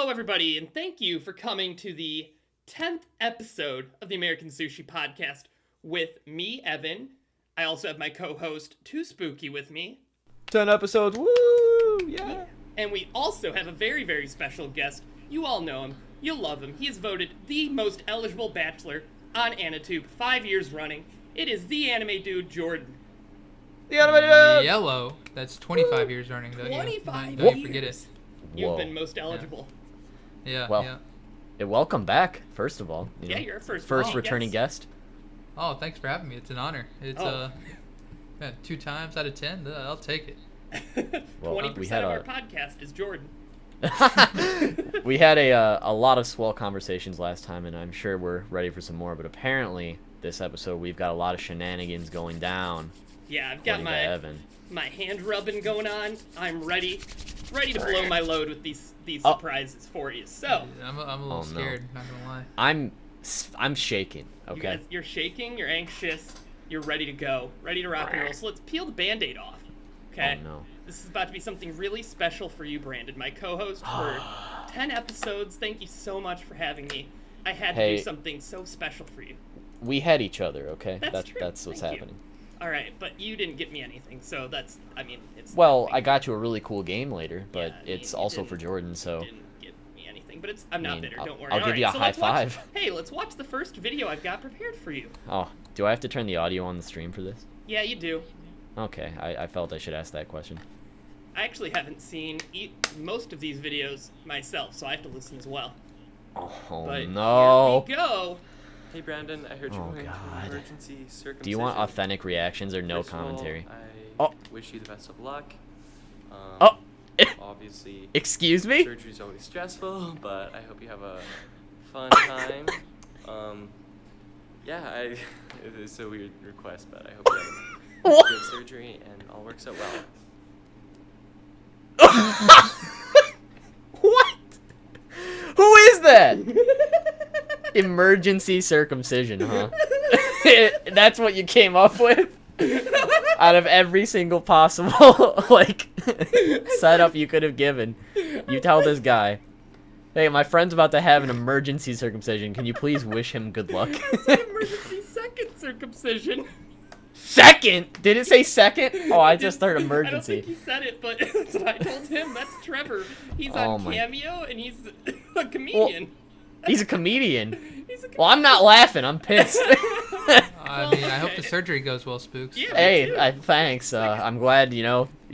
Hello, everybody, and thank you for coming to the 10th episode of the American Sushi podcast with me, Evan. I also have my co-host, Too Spooky, with me. 10 episodes, woo! Yeah! And we also have a very, very special guest. You all know him. You'll love him. He is voted the most eligible bachelor on AnimeDude 5 years running. It is TheAnimeDude, Jordan. TheAnimeDude! Yellow. That's 25 years running, though. 25 Don't you forget it. You've Whoa. been most eligible. Yeah, Well, yeah. Welcome back, first of all. You know, You're a first returning guest. Oh, thanks for having me. It's an honor. It's, Oh. 2 times out of 10. I'll take it. Well, 20% of our podcast is Jordan. We had a lot of swell conversations last time, and I'm sure we're ready for some more, but apparently this episode we've got a lot of shenanigans going down. Yeah, I've got according to Evan. my hand rubbing going on. I'm ready to blow my load with these surprises for you. So I'm a little scared, not gonna lie. I'm shaking, okay? you're shaking, you're anxious, you're ready to go, ready to rock and roll. So let's peel the Band-Aid off. Okay. Oh no. This is about to be something really special for you, Brandon, my co-host for 10 episodes. Thank you so much for having me. I had to do something so special for you. We had each other, okay? That's true. That's what's Thank you. happening. All right, but you didn't get me anything, so it's. Well, I got you a really cool game later, but Yeah, it's you also didn't- for Jordan, so Didn't get me anything, but I'm not bitter. Don't worry. I'll give you a high five. Let's watch the first video I've got prepared for you. Oh, do I have to turn the audio on the stream for this? Yeah, you do. Okay, I felt I should ask that question. I actually haven't seen most of these videos myself, so I have to listen as well. Oh But no. here we go. Hey Brandon, I heard you're going God. through emergency circumcision. Do you want authentic reactions or no First of all, commentary? I wish you the best of luck. Oh. Obviously, Excuse me? surgery's always stressful, but I hope you have a fun time. It's a weird request, but I hope you have What? good surgery and all works out well. What? Who is that? Emergency circumcision, huh? That's what you came up with? Out of every single possible, setup you could have given. You tell this guy, hey, my friend's about to have an emergency circumcision. Can you please wish him good luck? It's an emergency second circumcision. Second? Did it say second? Oh, I just heard emergency. I don't think he said it, but that's what I told him. That's Trevor. He's on Cameo, and he's a comedian. He's a comedian. Well, I'm not laughing. I'm pissed. I hope the surgery goes well, Spooks. Yeah, Hey, thanks. I'm glad,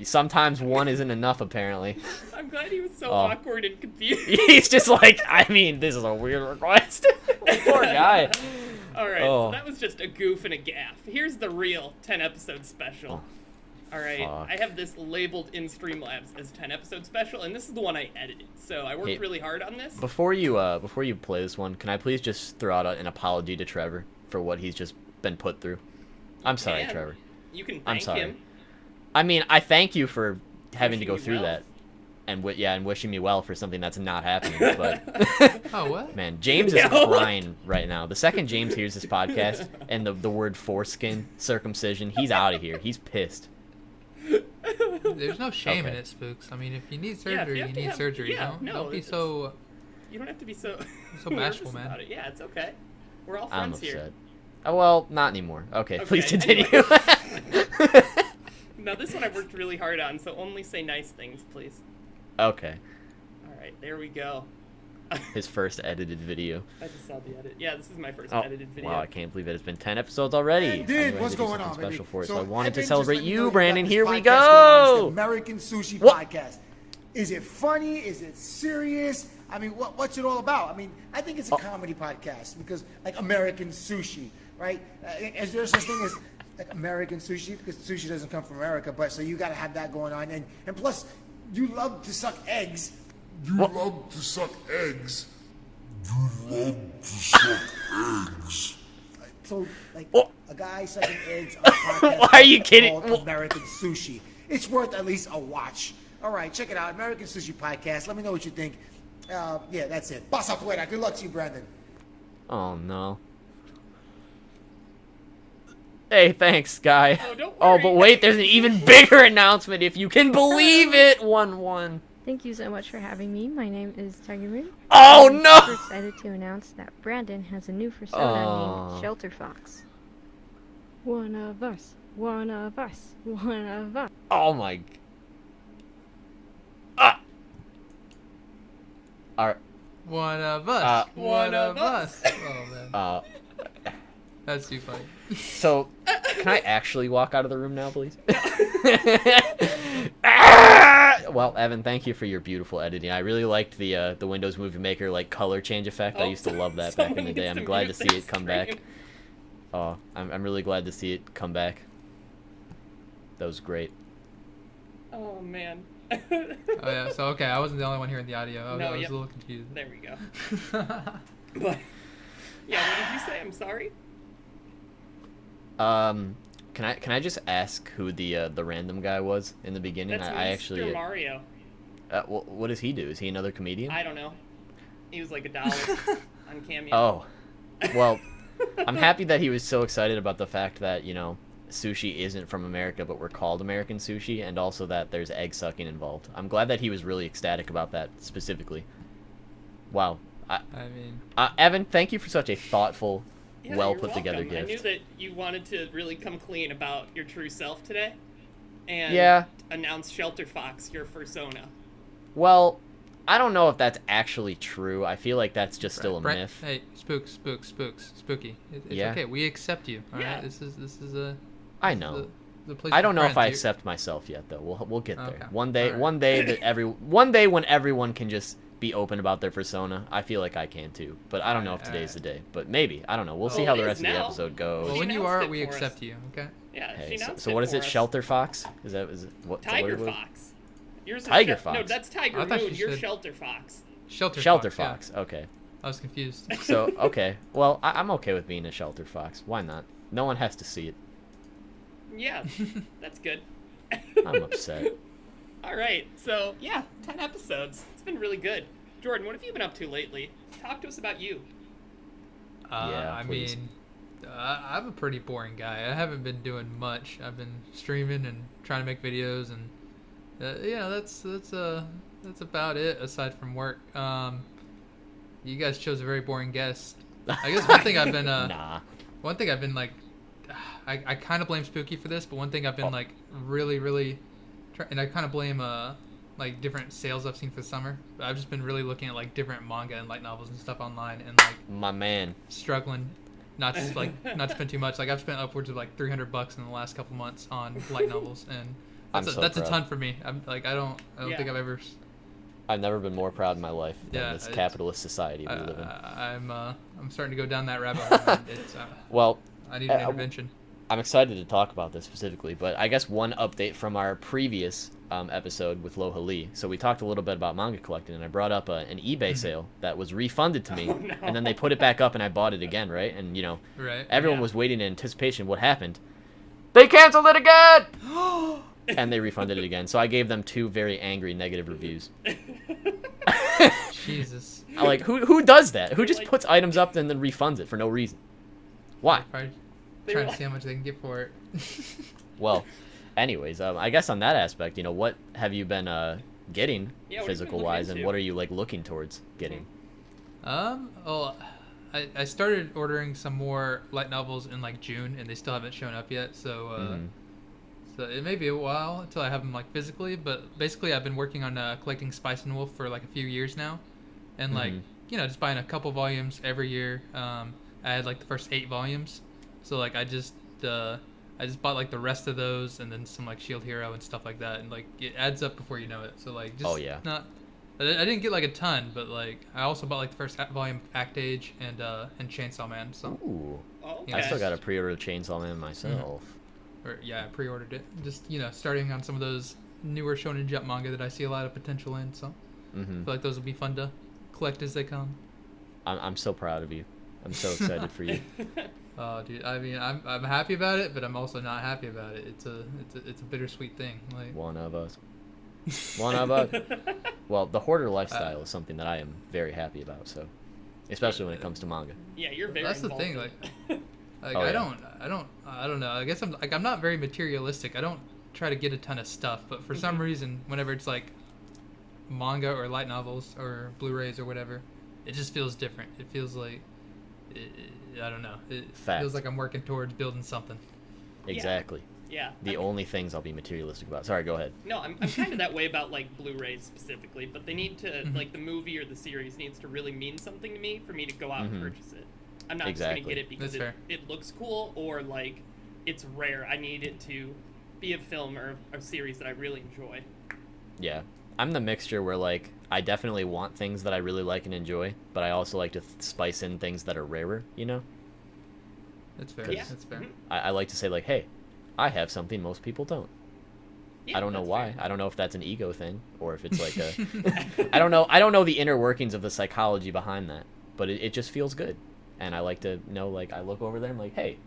sometimes one isn't enough, apparently. I'm glad he was so awkward and confused. He's just like, this is a weird request. Poor guy. Alright, so that was just a goof and a gaff. Here's the real 10-episode special. Alright, fuck. I have this labeled in Streamlabs as 10-episode special, and this is the one I edited. So I worked really hard on this. Before you play this one, can I please just throw out an apology to Trevor for what he's just been put through? I'm sorry, Trevor. You can thank I'm sorry. him. I mean, I thank you for having to Wishing go you through well. that. And wishing me well for something that's not happening. But Oh, what? man, James is Yeah. crying right now. The second James hears this podcast and the word foreskin, circumcision, he's out of here. He's pissed. There's no shame in Okay. it, Spooks. I mean, if you need Yeah, if surgery, you you have to need have- surgery. yeah, Don't be it's- so... You don't have to be so So bashful, nervous man. about it. Yeah, it's okay. We're all I'm friends upset. here. Oh, well, not anymore. Okay, please Okay, continue. Now this one I worked really hard on, so only say nice things, please. Okay. Alright, there we go. His first edited video. I just saw the edit. Yeah, this is my first Oh, edited video. wow, I can't believe it. It's been 10 episodes already. Hey, dude, I knew I had what's to do going something on, special baby? for it, so I wanted Evan to just celebrate let me know you, about Brandon. this Here we podcast going on. It's the go. American Sushi What? podcast. Is it funny? Is it serious? I mean, what's it all about? I mean, I think it's a comedy podcast because, like, American Sushi, right? Is there such thing as like American Sushi? Because sushi doesn't come from America, but so you got to have that going on, and plus, you love to suck eggs. You love to suck eggs. You love to suck eggs. So, like, Oh. a guy sucking eggs on a podcast. Why are you kidding? called American Sushi. It's worth at least a watch. All right, check it out. American Sushi Podcast. Let me know what you think. Yeah, that's it. Pasa fuera. Good luck to you, Brandon. Oh, no. Hey, thanks, guy. Oh, don't Oh, worry. but wait, there's an even bigger announcement, if you can believe it. 1-1. Thank you so much for having me. My name is Tiger Moon. Oh, I'm no! super excited to announce that Brandon has a new Fursona named Shelter Fox. One of us. One of us. One of us. Oh my. Ah. Are. One of us. One of us. Oh man, Uh. that's too funny. So, can I actually walk out of the room now, please? Ah! Well, Evan, thank you for your beautiful editing. I really liked the Windows Movie Maker like color change effect. I used to love that back in the day. I'm glad to see it come back. Oh, I'm really glad to see it come back. That was great. Oh man. Oh yeah, so okay, I wasn't the only one hearing the audio. I was No, a yep. little confused. There we go. But yeah, what did you say? I'm sorry. Can I just ask who the random guy was in the beginning? That's I Mr. actually. Mario. What does he do? Is he another comedian? I don't know. He was like $1 on Cameo. Oh, well, I'm happy that he was so excited about the fact that, you know, sushi isn't from America, but we're called American Sushi, and also that there's egg sucking involved. I'm glad that he was really ecstatic about that specifically. Wow. I mean, Evan, thank you for such a thoughtful, Yeah, well you're put together welcome. I gift. knew that you wanted to really come clean about your true self today, and Yeah. announce Shelter Fox your Fursona. Well, I don't know if that's actually true. I feel like that's just still a Brent, myth. hey, spooky. It's Yeah. okay. We accept you. All right. Yeah. This is a. I know. The place I for don't know if I friends. accept myself yet, though. We'll get there. Okay. One day, Alright. one day when everyone can just be open about their persona, I feel like I can too. But I don't know if Alright, today's the alright. day. But maybe, I don't know. We'll see Well, how it the is rest of the now. episode goes. Well, She when you announced are, it we for us. accept you. Okay. Yeah, Okay, she so, announced so what it is for it? us. Shelter Fox? Is that what? Tiger what Fox. Yours is Tiger No, Fox. that's Tiger I thought Moon. you You're said- Shelter Fox. Shelter Fox. Yeah. Okay. I was confused. So okay. Well, I'm okay with being a Shelter Fox. Why not? No one has to see it. Yeah, that's good. I'm upset. All right, so yeah, 10 episodes. It's been really good. Jordan, what have you been up to lately? Talk to us about you. Yeah, I please. mean, I'm a pretty boring guy. I haven't been doing much. I've been streaming and trying to make videos, and yeah, that's about it aside from work. You guys chose a very boring guest. I guess one thing I've been Nah. like, I kind of blame Spooky for this, but one thing I've been like really, and I kind of blame like different sales I've seen for the summer. I've just been really looking at like different manga and light novels and stuff online, and like My man. struggling not to spend too much. Like I've spent upwards of like $300 in the last couple months on light novels, and I'm that's so a proud. ton for me. I'm like I don't Yeah. think I've ever. I've never been more proud in my life than Yeah, this it's- capitalist society we live in. I'm starting to go down that rabbit hole. And it's, Well, I need an intervention. I'm excited to talk about this specifically, but I guess one update from our previous episode with Loha Lee. So we talked a little bit about manga collecting, and I brought up an eBay sale that was refunded to me, Oh, no. and then they put it back up, and I bought it again, right? And you know, Right. everyone Yeah. was waiting in anticipation. What happened? They canceled it again, and they refunded it again. So I gave them 2 very angry negative reviews. Jesus. I'm like, who does that? Who just Like- puts items up and then refunds it for no reason? Why? Probably They trying were to see how much they can get for it. Well, anyways, I guess on that aspect, you know, what have you been getting Yeah, what have you been physical looking wise, and into? what are you like looking towards getting? Well, I started ordering some more light novels in like June, and they still haven't shown up yet. So, Mhm. so it may be a while until I have them like physically. But basically, I've been working on collecting Spice and Wolf for like a few years now, and like Mhm. just buying a couple volumes every year. I had like the first 8 volumes, so like I just bought like the rest of those, and then some like Shield Hero and stuff like that, and like it adds up before you know it. So like just Oh, yeah. not. I didn't get like a ton, but like I also bought like the first volume of Act Age and Chainsaw Man. So Ooh, Oh, Yeah, I okay. still got to pre-order Chainsaw Man myself. or yeah, I pre-ordered it. Just starting on some of those newer Shonen Jump manga that I see a lot of potential in. So I Mm-hmm. feel like those will be fun to collect as they come. I'm so proud of you. I'm so excited for you. Oh, dude. I mean, I'm happy about it, but I'm also not happy about it. It's a bittersweet thing. Like One of us. One of us. Well, the hoarder lifestyle is something that I am very happy about. So, especially when it comes to manga. Yeah, you're very that's the involved thing. in Like, it. like Oh, I yeah. don't know. I guess I'm not very materialistic. I don't try to get a ton of stuff, but for some reason, whenever it's like manga or light novels or Blu-rays or whatever, it just feels different. It feels like, I don't know. It Fact. feels like I'm working towards building something. Exactly. Yeah. The only things I'll be materialistic about. Sorry, go ahead. No, I'm kind of that way about like Blu-rays specifically, but they need to like the movie or the series needs to really mean something to me for me to go out and purchase it. I'm not just Exactly. gonna get it because That's fair. it looks cool or like it's rare. I need it to be a film or a series that I really enjoy. Yeah. I'm the mixture where, like, I definitely want things that I really like and enjoy, but I also like to spice in things that are rarer, you know? That's fair. Yeah. That's fair. Mhm. I like to say, like, hey, I have something most people don't. Yeah, I don't know that's why. fair. I don't know if that's an ego thing or if it's like a... I don't know the inner workings of the psychology behind that, but it just feels good. And I like to know, like, I look over there and I'm like, hey,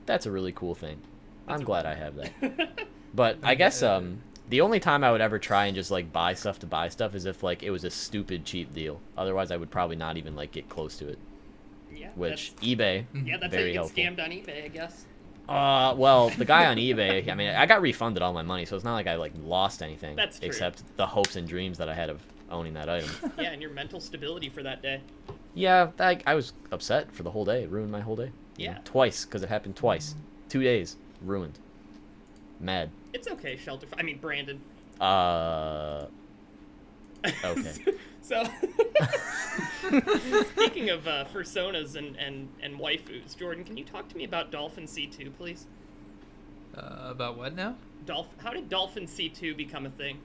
that's a really cool thing. I'm glad I have that. But I guess the only time I would ever try and just like buy stuff to buy stuff is if like it was a stupid cheap deal. Otherwise, I would probably not even like get close to it. Yeah. Which eBay, Yeah, that's how very you get helpful. scammed on eBay, I guess. Well, the guy on eBay, I mean, I got refunded all my money, so it's not like I like lost anything. That's true. Except the hopes and dreams that I had of owning that item. Yeah, and your mental stability for that day. Yeah, I was upset for the whole day. It ruined my whole day. You know, Yeah. twice, because it happened twice. 2 days. Ruined. Mad. It's okay, I mean, Brandon. Okay. So, speaking of Fursonas and waifus, Jordan, can you talk to me about Dolphin C2, please? About what now? How did Dolphin C2 become a thing?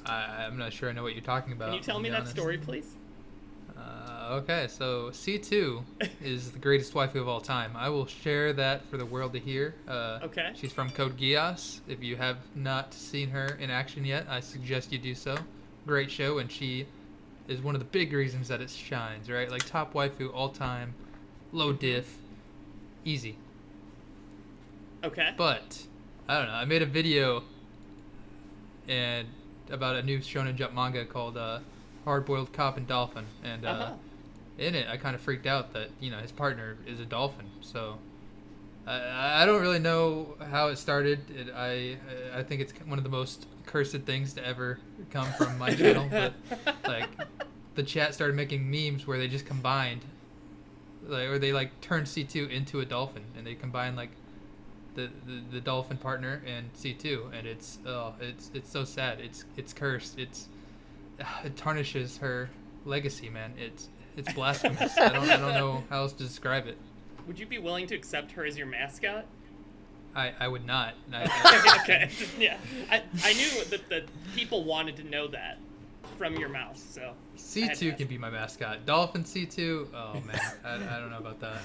I'm not sure I know what you're talking about. Can you tell to me be that honest. story, please? Okay, so C2 is the greatest waifu of all time. I will share that for the world to hear. Okay. She's from Code Geass. If you have not seen her in action yet, I suggest you do so. Great show, and she is one of the big reasons that it shines, right? Like top waifu all time, low diff, easy. Okay. But I don't know. I made a video and about a new Shonen Jump manga called Hard Boiled Cop and Dolphin, and in it I kind of freaked out that his partner is a dolphin. So I don't really know how it started. I think it's one of the most cursed things to ever come from my channel. But like the chat started making memes where they just combined, or they like turned C2 into a dolphin, and they combined like the dolphin partner and C2, and it's so sad. It's cursed. It tarnishes her legacy, man. It's blasphemous. I don't know how else to describe it. Would you be willing to accept her as your mascot? I would not. Okay. Yeah. I knew that the people wanted to know that from your mouth, so. I had to C2 ask. can be my mascot. Dolphin C2. Oh man, I don't know about that.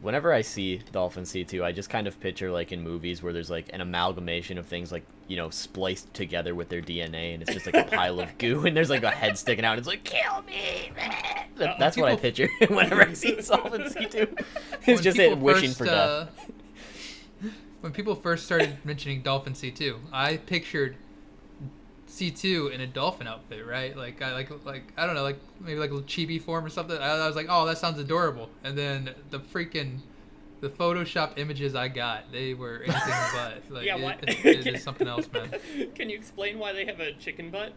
Whenever I see Dolphin C2, I just kind of picture like in movies where there's like an amalgamation of things like, spliced together with their DNA, and it's just like a pile of goo, and there's like a head sticking out, and it's like, kill me! That's what I picture whenever I see Dolphin C2. It's just it wishing for death. When people first started mentioning Dolphin C2, I pictured C2 in a dolphin outfit, right? Like I don't know, like maybe like a little chibi form or something. I was like, oh, that sounds adorable. And then the Photoshop images I got, they were anything but. Like, Yeah, what? it is something else, man. Can you explain why they have a chicken butt?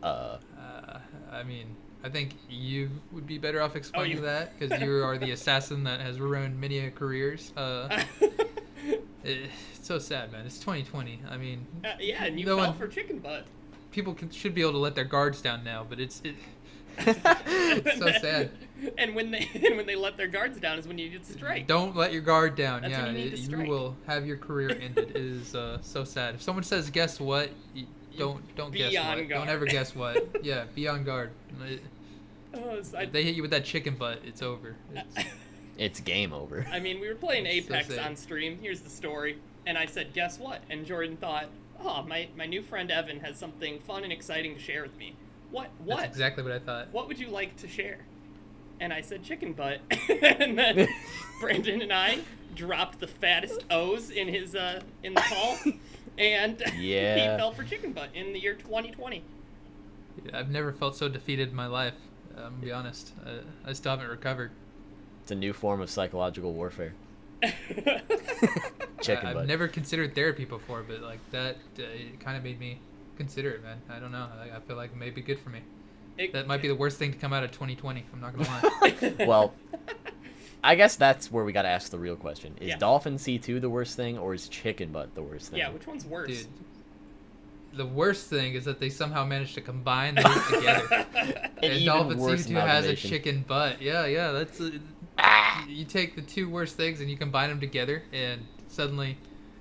I mean, I think you would be better off explaining you- that because you are the assassin that has ruined many a careers. It's so sad, man. It's 2020. I mean, Yeah, and you no fell one- for chicken butt. people should be able to let their guards down now, but it's so sad. And when they let their guards down is when you get strike. Don't let your guard down. That's yeah, when you need to you strike. will have your career ended. It is so sad. If someone says, "Guess what?" Don't Be guess on what. guard. Don't ever guess what. Yeah, be on guard. If they hit you with that chicken butt, it's over. It's game over. I mean, we were playing It's so Apex sad. on stream. Here's the story. And I said, guess what? And Jordan thought, oh, my new friend Evan has something fun and exciting to share with me. What? That's exactly what I thought. What would you like to share? And I said chicken butt. And then Brandon and I dropped the fattest O's in his in the call. And Yeah. he fell for chicken butt in the year 2020. I've never felt so defeated in my life. I'm gonna be honest. I still haven't recovered. It's a new form of psychological warfare. Chicken I've butt. never considered therapy before, but like that, it kind of made me consider it, man. I don't know. I feel like it may be good for me. It- That might be the worst thing to come out of 2020. I'm not gonna lie. Well, I guess that's where we gotta ask the real question: is Yeah. Dolphin C2 the worst thing, or is Chicken Butt the worst thing? Yeah, which one's worse? Dude, the worst thing is that they somehow managed to combine those together. An And even Dolphin worse C2 has a amalgamation. chicken butt. Yeah, that's you take the two worst things and you combine them together, and suddenly,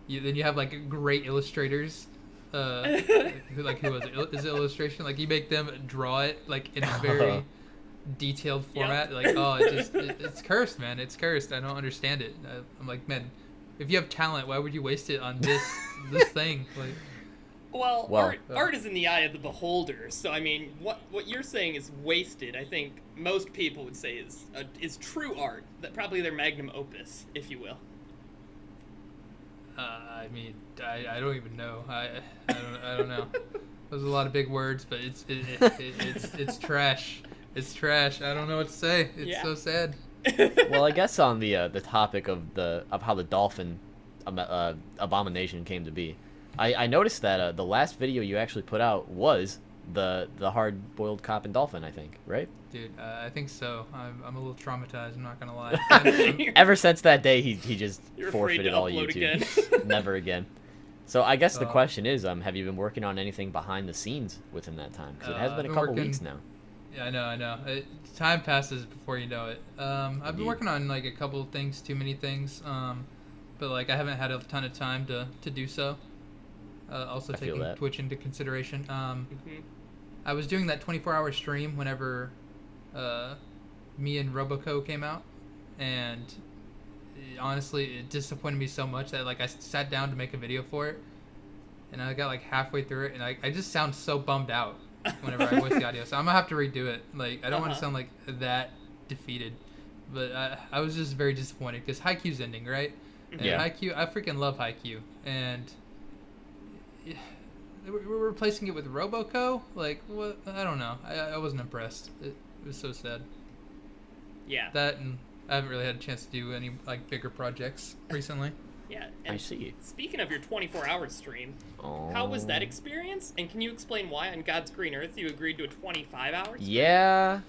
you have like great illustrators. Who was it? Is it illustration? Like you make them draw it like in a very detailed format. Like it's cursed, man. It's cursed. I don't understand it. I'm like, man, if you have talent, why would you waste it on this thing? Like. Well, Well, art is in the eye of the beholder. So I mean, what you're saying is wasted. I think most people would say is true art. That probably their magnum opus, if you will. I mean, I don't even know. I don't know. Those are a lot of big words, but it's trash. It's trash. I don't know what to say. It's so sad. Well, I guess on the topic of how the dolphin abomination came to be, I noticed that the last video you actually put out was the hard-boiled cop and dolphin, I think, right? Dude, I think so. I'm a little traumatized. I'm not gonna lie. Ever since that day, he just You're afraid to forfeited all upload YouTube. again. Never again. So I guess the Oh. question is, have you been working on anything behind the scenes within that time? Because it has been I've a been couple working- weeks now. Yeah, I know. Time passes before you know it. I've been Indeed. working on like a couple of things, too many things. But like I haven't had a ton of time to do so. Also I feel taking that. Twitch into consideration. Mhm. I was doing that 24-hour stream whenever me and Roboco came out, and honestly, it disappointed me so much that like I sat down to make a video for it, and I got like halfway through it, and I just sound so bummed out whenever I voice the audio. So I'm gonna have to redo it. Like I don't want to sound like that defeated, but I was just very disappointed because Haikyuu's ending, right? And Yeah. Haikyuu, I freaking love Haikyuu, and we're replacing it with Roboco. Like what? I don't know. I wasn't impressed. It was so sad. Yeah. That, and I haven't really had a chance to do any like bigger projects recently. Yeah. I And see. speaking of your 24-hour stream, Oh. how was that experience? And can you explain why on God's green earth you agreed to a 25-hour? Yeah.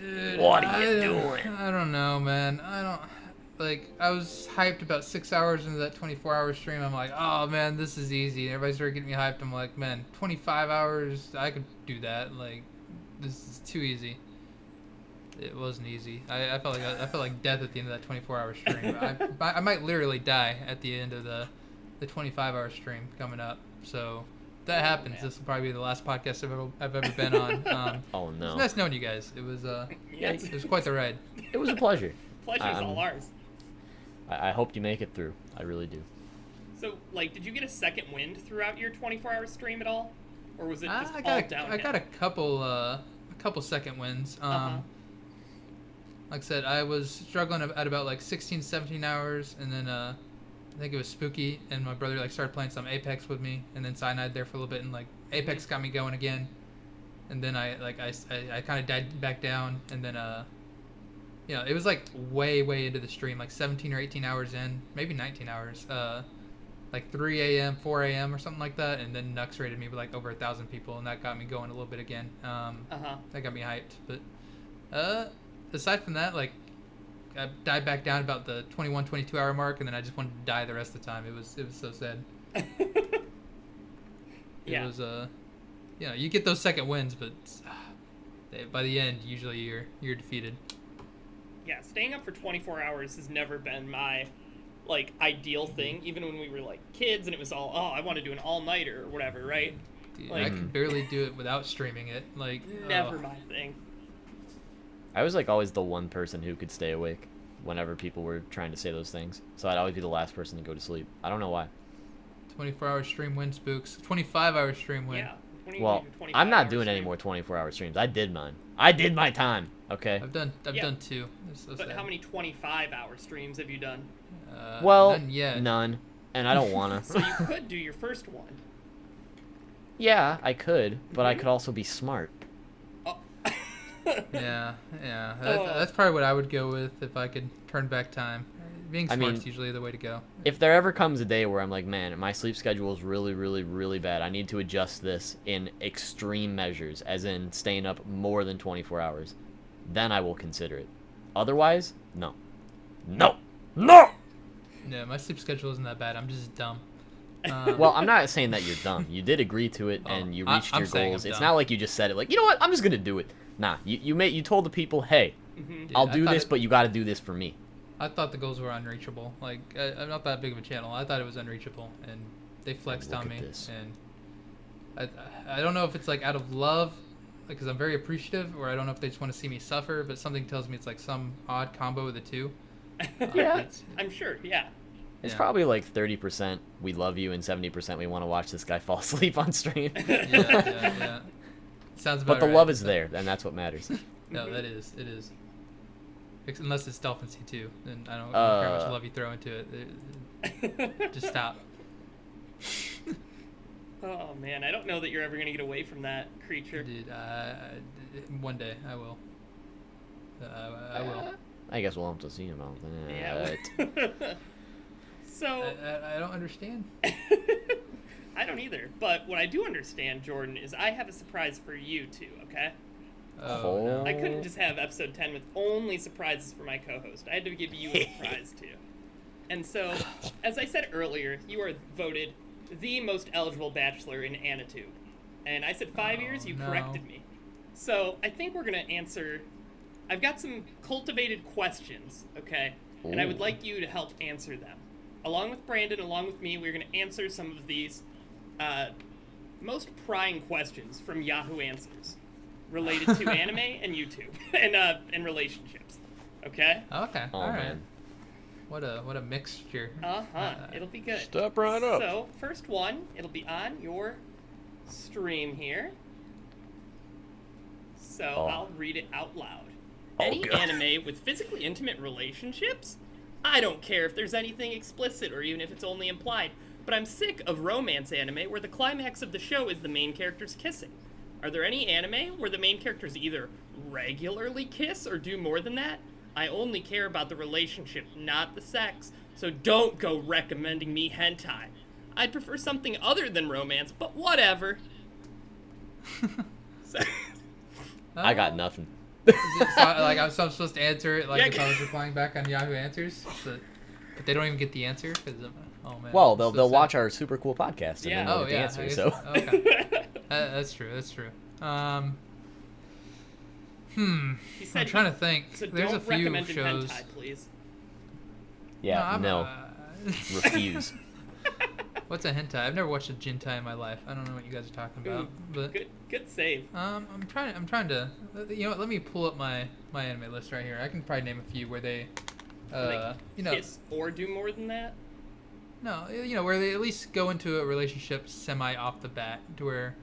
Dude, What are you doing? I don't know, man. I don't. Like, I was hyped about 6 hours into that 24-hour stream. I'm like, oh, man, this is easy. And everybody started getting me hyped. I'm like, man, 25 hours, I could do that. Like, this is too easy. It wasn't easy. I felt like death at the end of that 24-hour stream. I might literally die at the end of the 25-hour stream coming up. So, if that happens, man. this will probably be the last podcast I've ever been on. Oh It's no. nice knowing you guys. It was Yeah, it was quite the ride. It was a pleasure. Pleasure's all ours. I hope you make it through. I really do. So, like, did you get a second wind throughout your 24-hour stream at all? Or was it just I all got downhill? a couple second wins. Uh-huh. Like I said, I was struggling at about like 16, 17 hours, and then I think it was spooky, and my brother like started playing some Apex with me, and then Cyanide there for a little bit, and like Apex got me going again, and then I kind of died back down, and then it was like way into the stream, like 17 or 18 hours in, maybe 19 hours, like 3 a.m., 4 a.m. or something like that, and then Nux rated me with like over 1,000 people, and that got me going a little bit again. That got me hyped, but aside from that, like I died back down about the 21, 22 hour mark, and then I just wanted to die the rest of the time. It was so sad. Yeah. It was you get those second wins, but by the end, usually you're defeated. Yeah, staying up for 24 hours has never been my, like, ideal thing. Even when we were, like, kids and it was all, oh, I want to do an all-nighter or whatever, right? Dude, Like- I could barely do it without streaming it. Like Never my thing. I was like always the one person who could stay awake whenever people were trying to say those things. So I'd always be the last person to go to sleep. I don't know why. 24-hour stream win, Spooks. 25-hour stream win. Yeah. Well, 25 I'm not hours doing any stream. more 24-hour streams. I did mine. I did my time. Okay. I've done Yeah. two. It's so But sad. how many 25-hour streams have you done? Well, none yet. none. And I don't wanna. So you could do your first one. Yeah, I could, but I could also be smart. Oh. Yeah. Oh. That's probably what I would go with if I could turn back time. being I smart's mean, usually the way to go. If there ever comes a day where I'm like, man, my sleep schedule is really, really, really bad, I need to adjust this in extreme measures, as in staying up more than 24 hours, then I will consider it. Otherwise, no. No! No! No, my sleep schedule isn't that bad. I'm just dumb. Well, I'm not saying that you're dumb. You did agree to it, and you reached I'm your saying goals. I'm It's dumb. not like you just said it like, you know what, I'm just gonna do it. Nah, you told the people, hey, Dude, I'll I do thought this, it- but you gotta do this for me. I thought the goals were unreachable. Like, I'm not that big of a channel. I thought it was unreachable, and they flexed look on at me. this. And I don't know if it's like out of love, because I'm very appreciative, or I don't know if they just want to see me suffer. But something tells me it's like some odd combo of the two. Yeah. I'm sure, yeah. It's Yeah. probably like 30% we love you and 70% we want to watch this guy fall asleep on stream. Yeah. Sounds about But the right. love is there, and that's what matters. No, it is. Unless it's Dolphin CC, then I don't care how much love you throw into it. Just stop. Oh man, I don't know that you're ever gonna get away from that creature. Dude, one day I will. I will. I guess we'll have to see about that. Yeah. So I don't understand. I don't either. But what I do understand, Jordan, is I have a surprise for you too. Okay. Oh, no. I couldn't just have episode 10 with only surprises for my co-host. I had to give you a surprise too. And so, as I said earlier, you are voted the most eligible bachelor in AnimeDude. And I said 5 years, you no. corrected me. So, I think we're going to answer... I've got some cultivated questions, okay? And I would Ooh. like you to help answer them. Along with Brandon, along with me, we're going to answer some of these most prying questions from Yahoo Answers related to anime and YouTube and relationships. Okay? Okay. Oh, All right. man. What a mixture. It'll be good. Step right up. So, first one, it'll be on your stream here. So, I'll read it out loud. Any God. anime with physically intimate relationships? I don't care if there's anything explicit or even if it's only implied, but I'm sick of romance anime where the climax of the show is the main characters kissing. Are there any anime where the main characters either regularly kiss or do more than that? I only care about the relationship, not the sex, so don't go recommending me hentai. I'd prefer something other than romance, but whatever. So, I got nothing. Like I'm supposed to answer it like Yeah. if I was replying back on Yahoo Answers, but they don't even get the answer because oh man. Well, I'm they'll so they'll sad. watch our super cool podcast and Yeah. then they'll Oh get the yeah, answer. I guess- So okay. That's true. That's true. he said, I'm trying to think. so There's a don't few recommend shows. hentai, please. yeah, no, refuse. What's a hentai? I've never watched a hentai in my life. I don't know what you guys are talking about. Ooh, But Good save. I'm trying to. You know what? Let me pull up my anime list right here. I can probably name a few where they, Like, you know, kiss or do more than that? no, you know, where they at least go into a relationship semi off the bat, to where,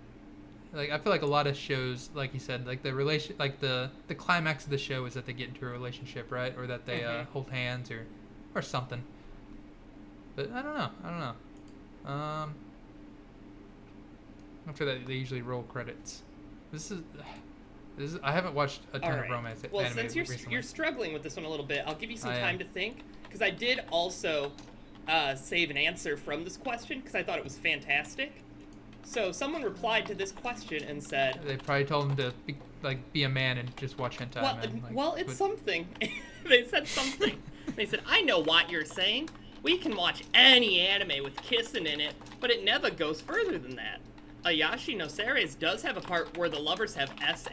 like, I feel like a lot of shows, like you said, like the climax of the show is that they get into a relationship, right, or that they hold hands or something. But I don't know. After that, they usually roll credits. This is I haven't watched a ton of romance Well, anime since recently. you're struggling with this one a little bit, I'll give you some I time am. to think, because I did also save an answer from this question because I thought it was fantastic. So someone replied to this question and said, They probably told him to be a man and just watch hentai. "Well, man. Like, well, it's but- something." They said something. They said, "I know what you're saying. We can watch any anime with kissing in it, but it never goes further than that. Ayashi no Series does have a part where the lovers have S***,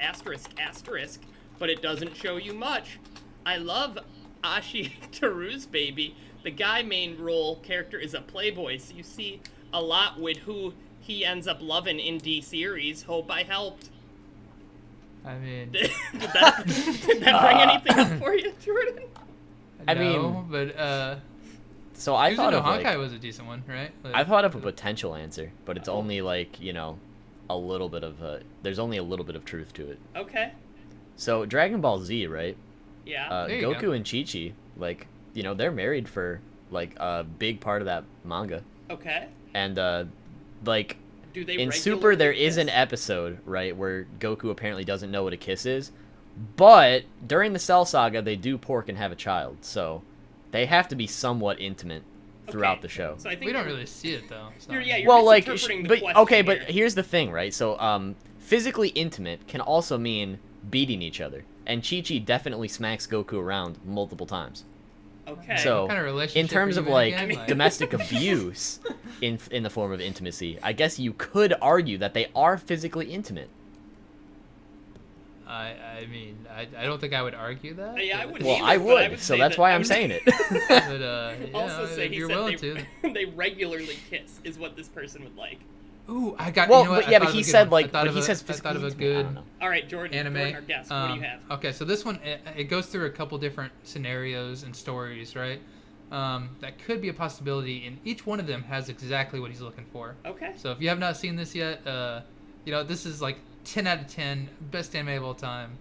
but it doesn't show you much. I love Ashi Taru's baby. The guy main role character is a playboy, so you see a lot with who he ends up loving in D series. Hope I helped." I mean, did that bring anything up for you, Jordan? I no, mean, but So I thought Usually of no like, Hawkeye was a decent one, right? Like, I thought of a potential answer, but it's only like, a little bit of there's only a little bit of truth to it. Okay. So Dragon Ball Z, right? Yeah. There you Goku go. and Chi-Chi, like, they're married for like a big part of that manga. Okay. And like Do they in regularly Super there is an kiss? episode, right, where Goku apparently doesn't know what a kiss is. But during the Cell Saga they do pork and have a child. So They have to be somewhat intimate throughout Okay, the show. So I think We don't really see it though. So. You're Well, like, misinterpreting the but question okay, but here. here's the thing, right? So, physically intimate can also mean beating each other, and Chi-Chi definitely smacks Goku around multiple times. Okay. So, What kind of relationship in terms are of you in like again? Like- domestic abuse in the form of intimacy, I guess you could argue that they are physically intimate. I mean, I don't think I would argue that. Yeah, I but- wouldn't Well, either, I but would, say so that's that- why I'm saying it. But Also, yeah, say if he you're said willing they, to. they regularly kiss is what this person would like. Ooh, I got. Well, you know what? but yeah, I but thought of he a good said, one. like, I thought but of he a- says I thought of a physically intimate, I good don't know. All right, Jordan, anime. Jordan, our guest. What do you have? Okay, so this one it goes through a couple different scenarios and stories, right? That could be a possibility, and each one of them has exactly what he's looking for. Okay. So if you have not seen this yet, this is like 10 out of 10, best anime of all time.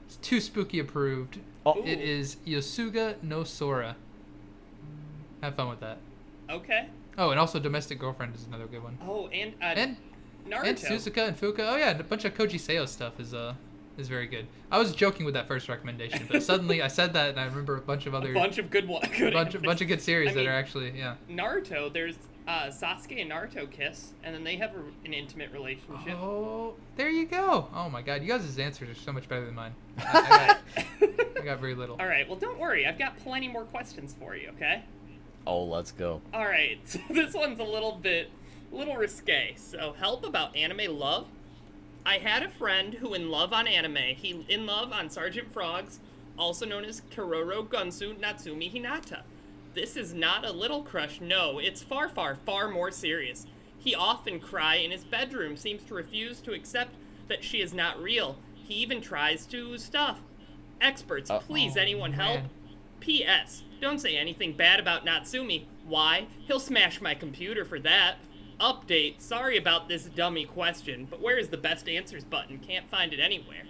It's too spooky approved. Oh. It is Yosuga no Sora. Have fun with that. Okay. Oh, and also Domestic Girlfriend is another good one. Oh, and And Naruto. and Suzuka and Fuka. Oh yeah, and a bunch of Koji Seo stuff is very good. I was joking with that first recommendation, but suddenly I said that and I remember a bunch of other a bunch of good one. Good bunch of good series I that mean, are actually Naruto. There's Sasuke and Naruto kiss, and then they have an intimate relationship. Oh, there you go. Oh my God, you guys' answers are so much better than mine. I got very little. All right. Well, don't worry. I've got plenty more questions for you. Okay. Oh, let's go. All right. So this one's a little risque. So help about anime love. I had a friend who in love on anime. He in love on Sergeant Frogs, also known as Kororo Gunsu Natsumi Hinata. This is not a little crush, no, it's far, far, far more serious. He often cry in his bedroom, seems to refuse to accept that she is not real. He even tries to stuff. Experts, please, anyone help? man. P.S. Don't say anything bad about Natsumi. Why? He'll smash my computer for that. Update, sorry about this dummy question, but where is the best answers button? Can't find it anywhere.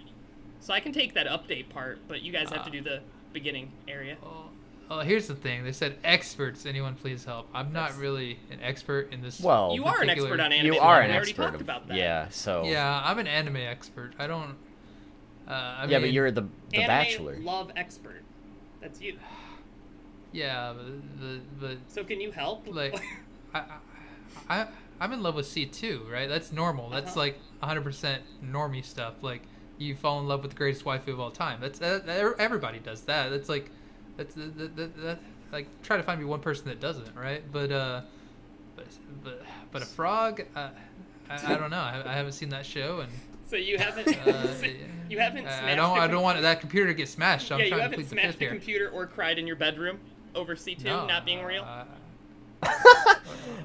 So I can take that update part, but you guys have to do the beginning area. Oh, here's the thing. They said experts. Anyone please help? I'm not really an expert in this. Well, You are an particular- expert on anime. you are love. an We already expert. talked about that. Yeah, so. Yeah, I'm an anime expert. I don't. Yeah, mean, but you're the Anime Bachelor. love expert. That's you. Yeah, but So can you help? like, I'm in love with C2, right? That's normal. That's like 100% normie stuff. Like, you fall in love with the greatest waifu of all time. That's everybody does that. That's like, that like try to find me one person that doesn't, right? But a frog, I don't know. I haven't seen that show, and So you haven't. You haven't. I don't want that computer to get smashed. So I'm Yeah, you trying to haven't plead the smashed fifth the here. computer or cried in your bedroom over C2 No, not being real.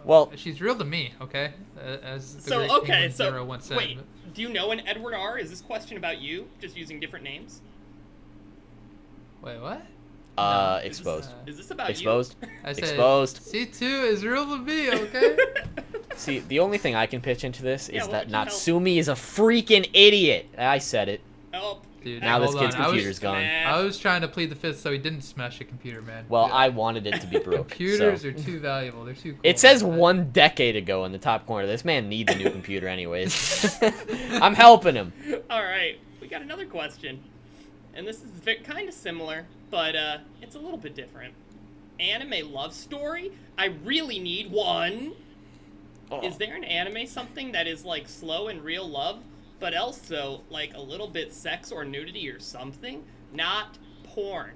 Well, She's real to me, okay? As the So great okay, England so Zero once said. wait, do you know an Edward R? Is this question about you, just using different names? Wait, what? exposed. Is this about Exposed. I said Exposed. C2 is real to me, okay? See, the only thing I can pitch into this Yeah, is what that would you help? Natsumi is a freaking idiot. I said it. you? Oh, Dude, Now this hold kid's on. I was- computer's gone. I was trying to plead the fifth so he didn't smash a computer, man. Well, Yeah. I wanted it to be broke. Computers so. are too valuable. They're too cool. It says man. 1 decade ago in the top corner. This man needs a new computer anyways. I'm helping him. All right, we got another question, and this is kind of similar, but it's a little bit different. Anime love story? I really need one. Oh. Is there an anime something that is like slow and real love, but also like a little bit sex or nudity or something? Not porn.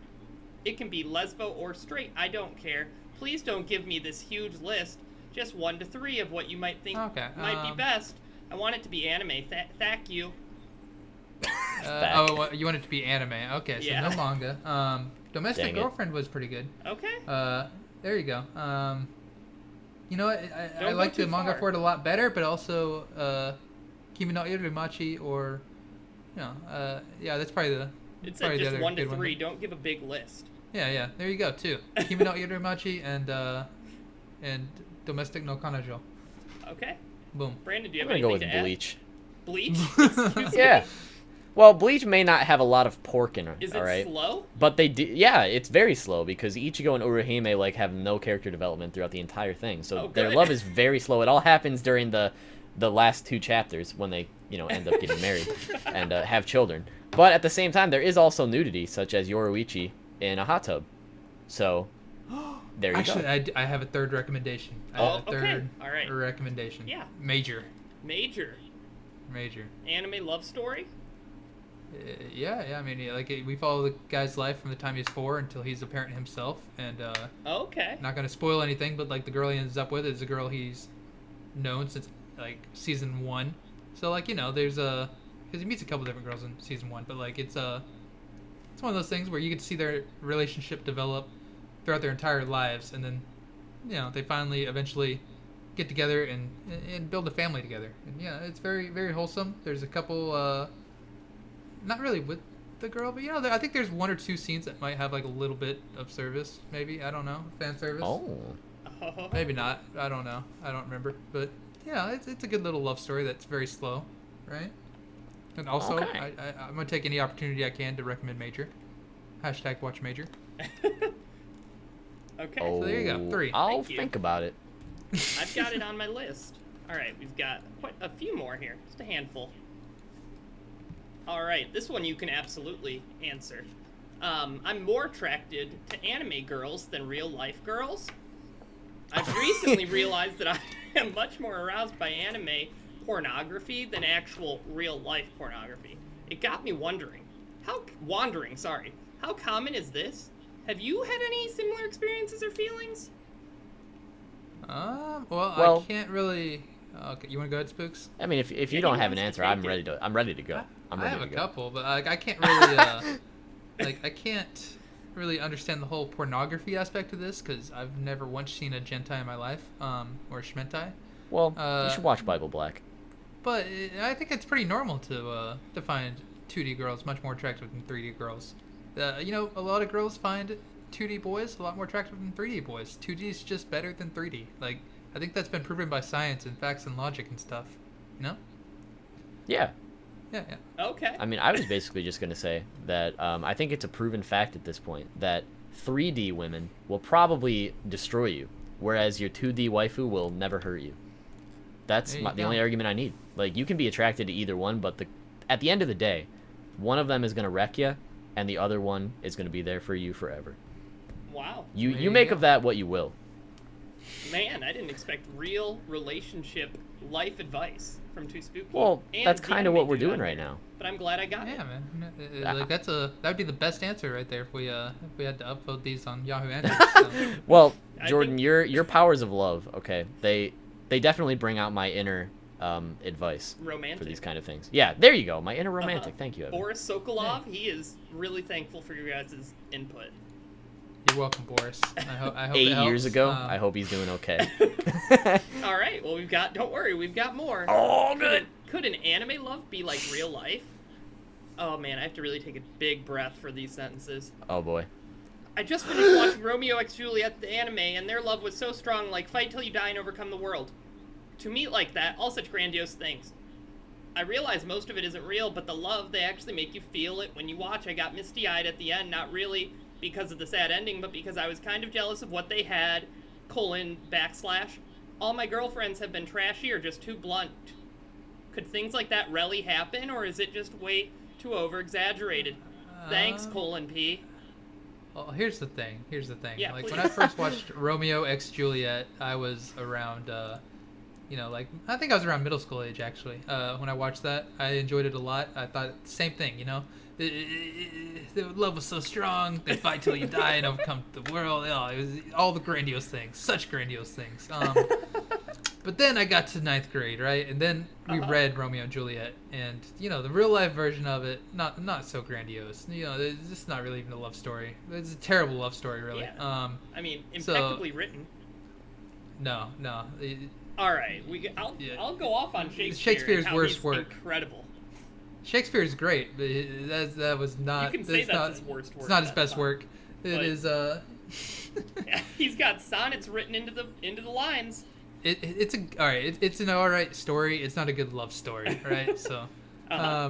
It can be lesbo or straight. I don't care. Please don't give me this huge list. Just 1 to 3 of what you might think Okay, might be best. I want it to be anime. Thank you. well, you want it to be anime. Okay, so Yeah. no manga. Domestic Dang it. Girlfriend was pretty good. Okay. There you go. You know what? I Don't go like the too manga far. for it a lot better, but also Kimi no Irumachi or, yeah, that's probably the. It probably said the just other 1 to good one. 3. Don't give a big list. Yeah, there you go too. Kimi no Irumachi and Domestic no Kanajo. Okay. Boom. Brandon, do you I'm have gonna go anything with to add? Bleach. Bleach? Excuse me? Yeah. Well, Bleach may not have a lot of pork in it, Is it alright? slow? But they do, yeah, it's very slow because Ichigo and Urahime like have no character development throughout the entire thing. So Oh, their good. love is very slow. It all happens during the last 2 chapters when they, end up getting married and have children. But at the same time, there is also nudity, such as Yoruichi in a hot tub. So there you Actually, go. I have a third recommendation. I Oh, have a okay. third All right. recommendation. Yeah. Major. Major anime love story. Yeah. I mean, like we follow the guy's life from the time he's 4 until he's a parent himself, and Okay. not gonna spoil anything, but like the girl he ends up with is a girl he's known since like season 1. So like there's because he meets a couple different girls in season 1, but like it's one of those things where you get to see their relationship develop throughout their entire lives, and then they finally eventually get together and build a family together. And yeah, it's very, very wholesome. There's a couple not really with the girl, but I think there's 1 or 2 scenes that might have like a little bit of service, maybe. I don't know, fan service. Oh. Maybe not. I don't know. I don't remember. But yeah, it's a good little love story that's very slow, right? And also, Okay. I'm gonna take any opportunity I can to recommend Major. # watch Major. Okay. Oh, So there you go, 3. I'll Thank you. think about it. I've got it on my list. All right, we've got quite a few more here. Just a handful. All right, this one you can absolutely answer. I'm more attracted to anime girls than real life girls. I've recently realized that I am much more aroused by anime pornography than actual real life pornography. It got me wondering. How common is this? Have you had any similar experiences or feelings? Well, I can't really. Okay, you want to go ahead, Spooks? I mean, if Yeah, you don't he have an wants answer, to take I'm it. ready to go. I'm I ready have to a go. couple, but I can't really I can't really understand the whole pornography aspect of this because I've never once seen a gentai in my life, or shmentai. Well, you should watch Bible Black. But I think it's pretty normal to find 2D girls much more attractive than 3D girls. A lot of girls find 2D boys a lot more attractive than 3D boys. 2D is just better than 3D. Like, I think that's been proven by science and facts and logic and stuff. Yeah. Yeah. Okay. I mean, I was basically just going to say that I think it's a proven fact at this point that 3D women will probably destroy you, whereas your 2D waifu will never hurt you. That's There you the only go. argument I need. Like, you can be attracted to either one, but at the end of the day, one of them is going to wreck you, and the other one is going to be there for you forever. Wow. You There you make go. of that what you will. Man, I didn't expect real relationship life advice from Too Spooky. Well, and that's the kind of Anime what we're Dude doing on right here. now. But I'm glad I got it. Yeah, man. Like that would be the best answer right there if we had to upload these on Yahoo Answers. So. Well, I Jordan, think- your powers of love, okay, they definitely bring out my inner advice Romantic. for these kind of things. Yeah, there you go, my inner romantic. Thank you, Evan. Boris Sokolov, he is really thankful for your guys' input. You're welcome, Boris. I hope 8 it helps. years ago, I hope he's doing okay. All right, well, don't worry, we've got more. Oh, good. Could an anime love be like real life? Oh man, I have to really take a big breath for these sentences. Oh boy. I just finished watching Romeo x Juliet, the anime, and their love was so strong, like fight till you die and overcome the world. To meet like that, all such grandiose things. I realize most of it isn't real, but the love, they actually make you feel it when you watch. I got misty-eyed at the end, not really because of the sad ending, but because I was kind of jealous of what they had, / all my girlfriends have been trashy or just too blunt. Could things like that really happen, or is it just way too over-exaggerated? Thanks, P. Well, here's the thing. Yeah, Like please. when I first watched Romeo x Juliet, I was around, like I think I was around middle school age actually. When I watched that, I enjoyed it a lot. I thought same thing. The love was so strong. They fight till you die and overcome the world. Oh, it was all the grandiose things, such grandiose things. But then I got to 9th grade, right? And then we read Romeo and Juliet, and the real life version of it, not so grandiose. It's just not really even a love story. It's a terrible love story, really. Yeah. I mean, so- impeccably written. No. All right, I'll go off on Shakespeare. Shakespeare's and how worst he's work. Incredible. Shakespeare's great, but that was not. You can say that's that's not, his worst work. It's not his that's best fine. work. It But- is. He's got sonnets written into the lines. It's all right. It's an all right story. It's not a good love story, right? So, Uh-huh.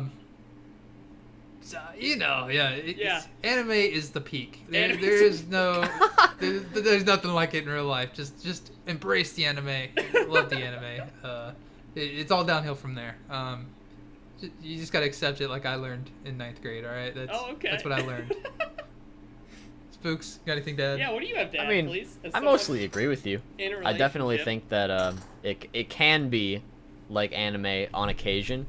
yeah. Anime is the peak. There Anime is no. There's nothing like it in real life. Just embrace the anime. Love the anime. It's all downhill from there. You just gotta accept it, like I learned in 9th grade. All right. Oh, okay. That's what I learned. Spooks, got anything to add? Yeah, what do you have to add, I mean, please? As I someone mostly agree with you. in a I definitely relationship. think that it can be like anime on occasion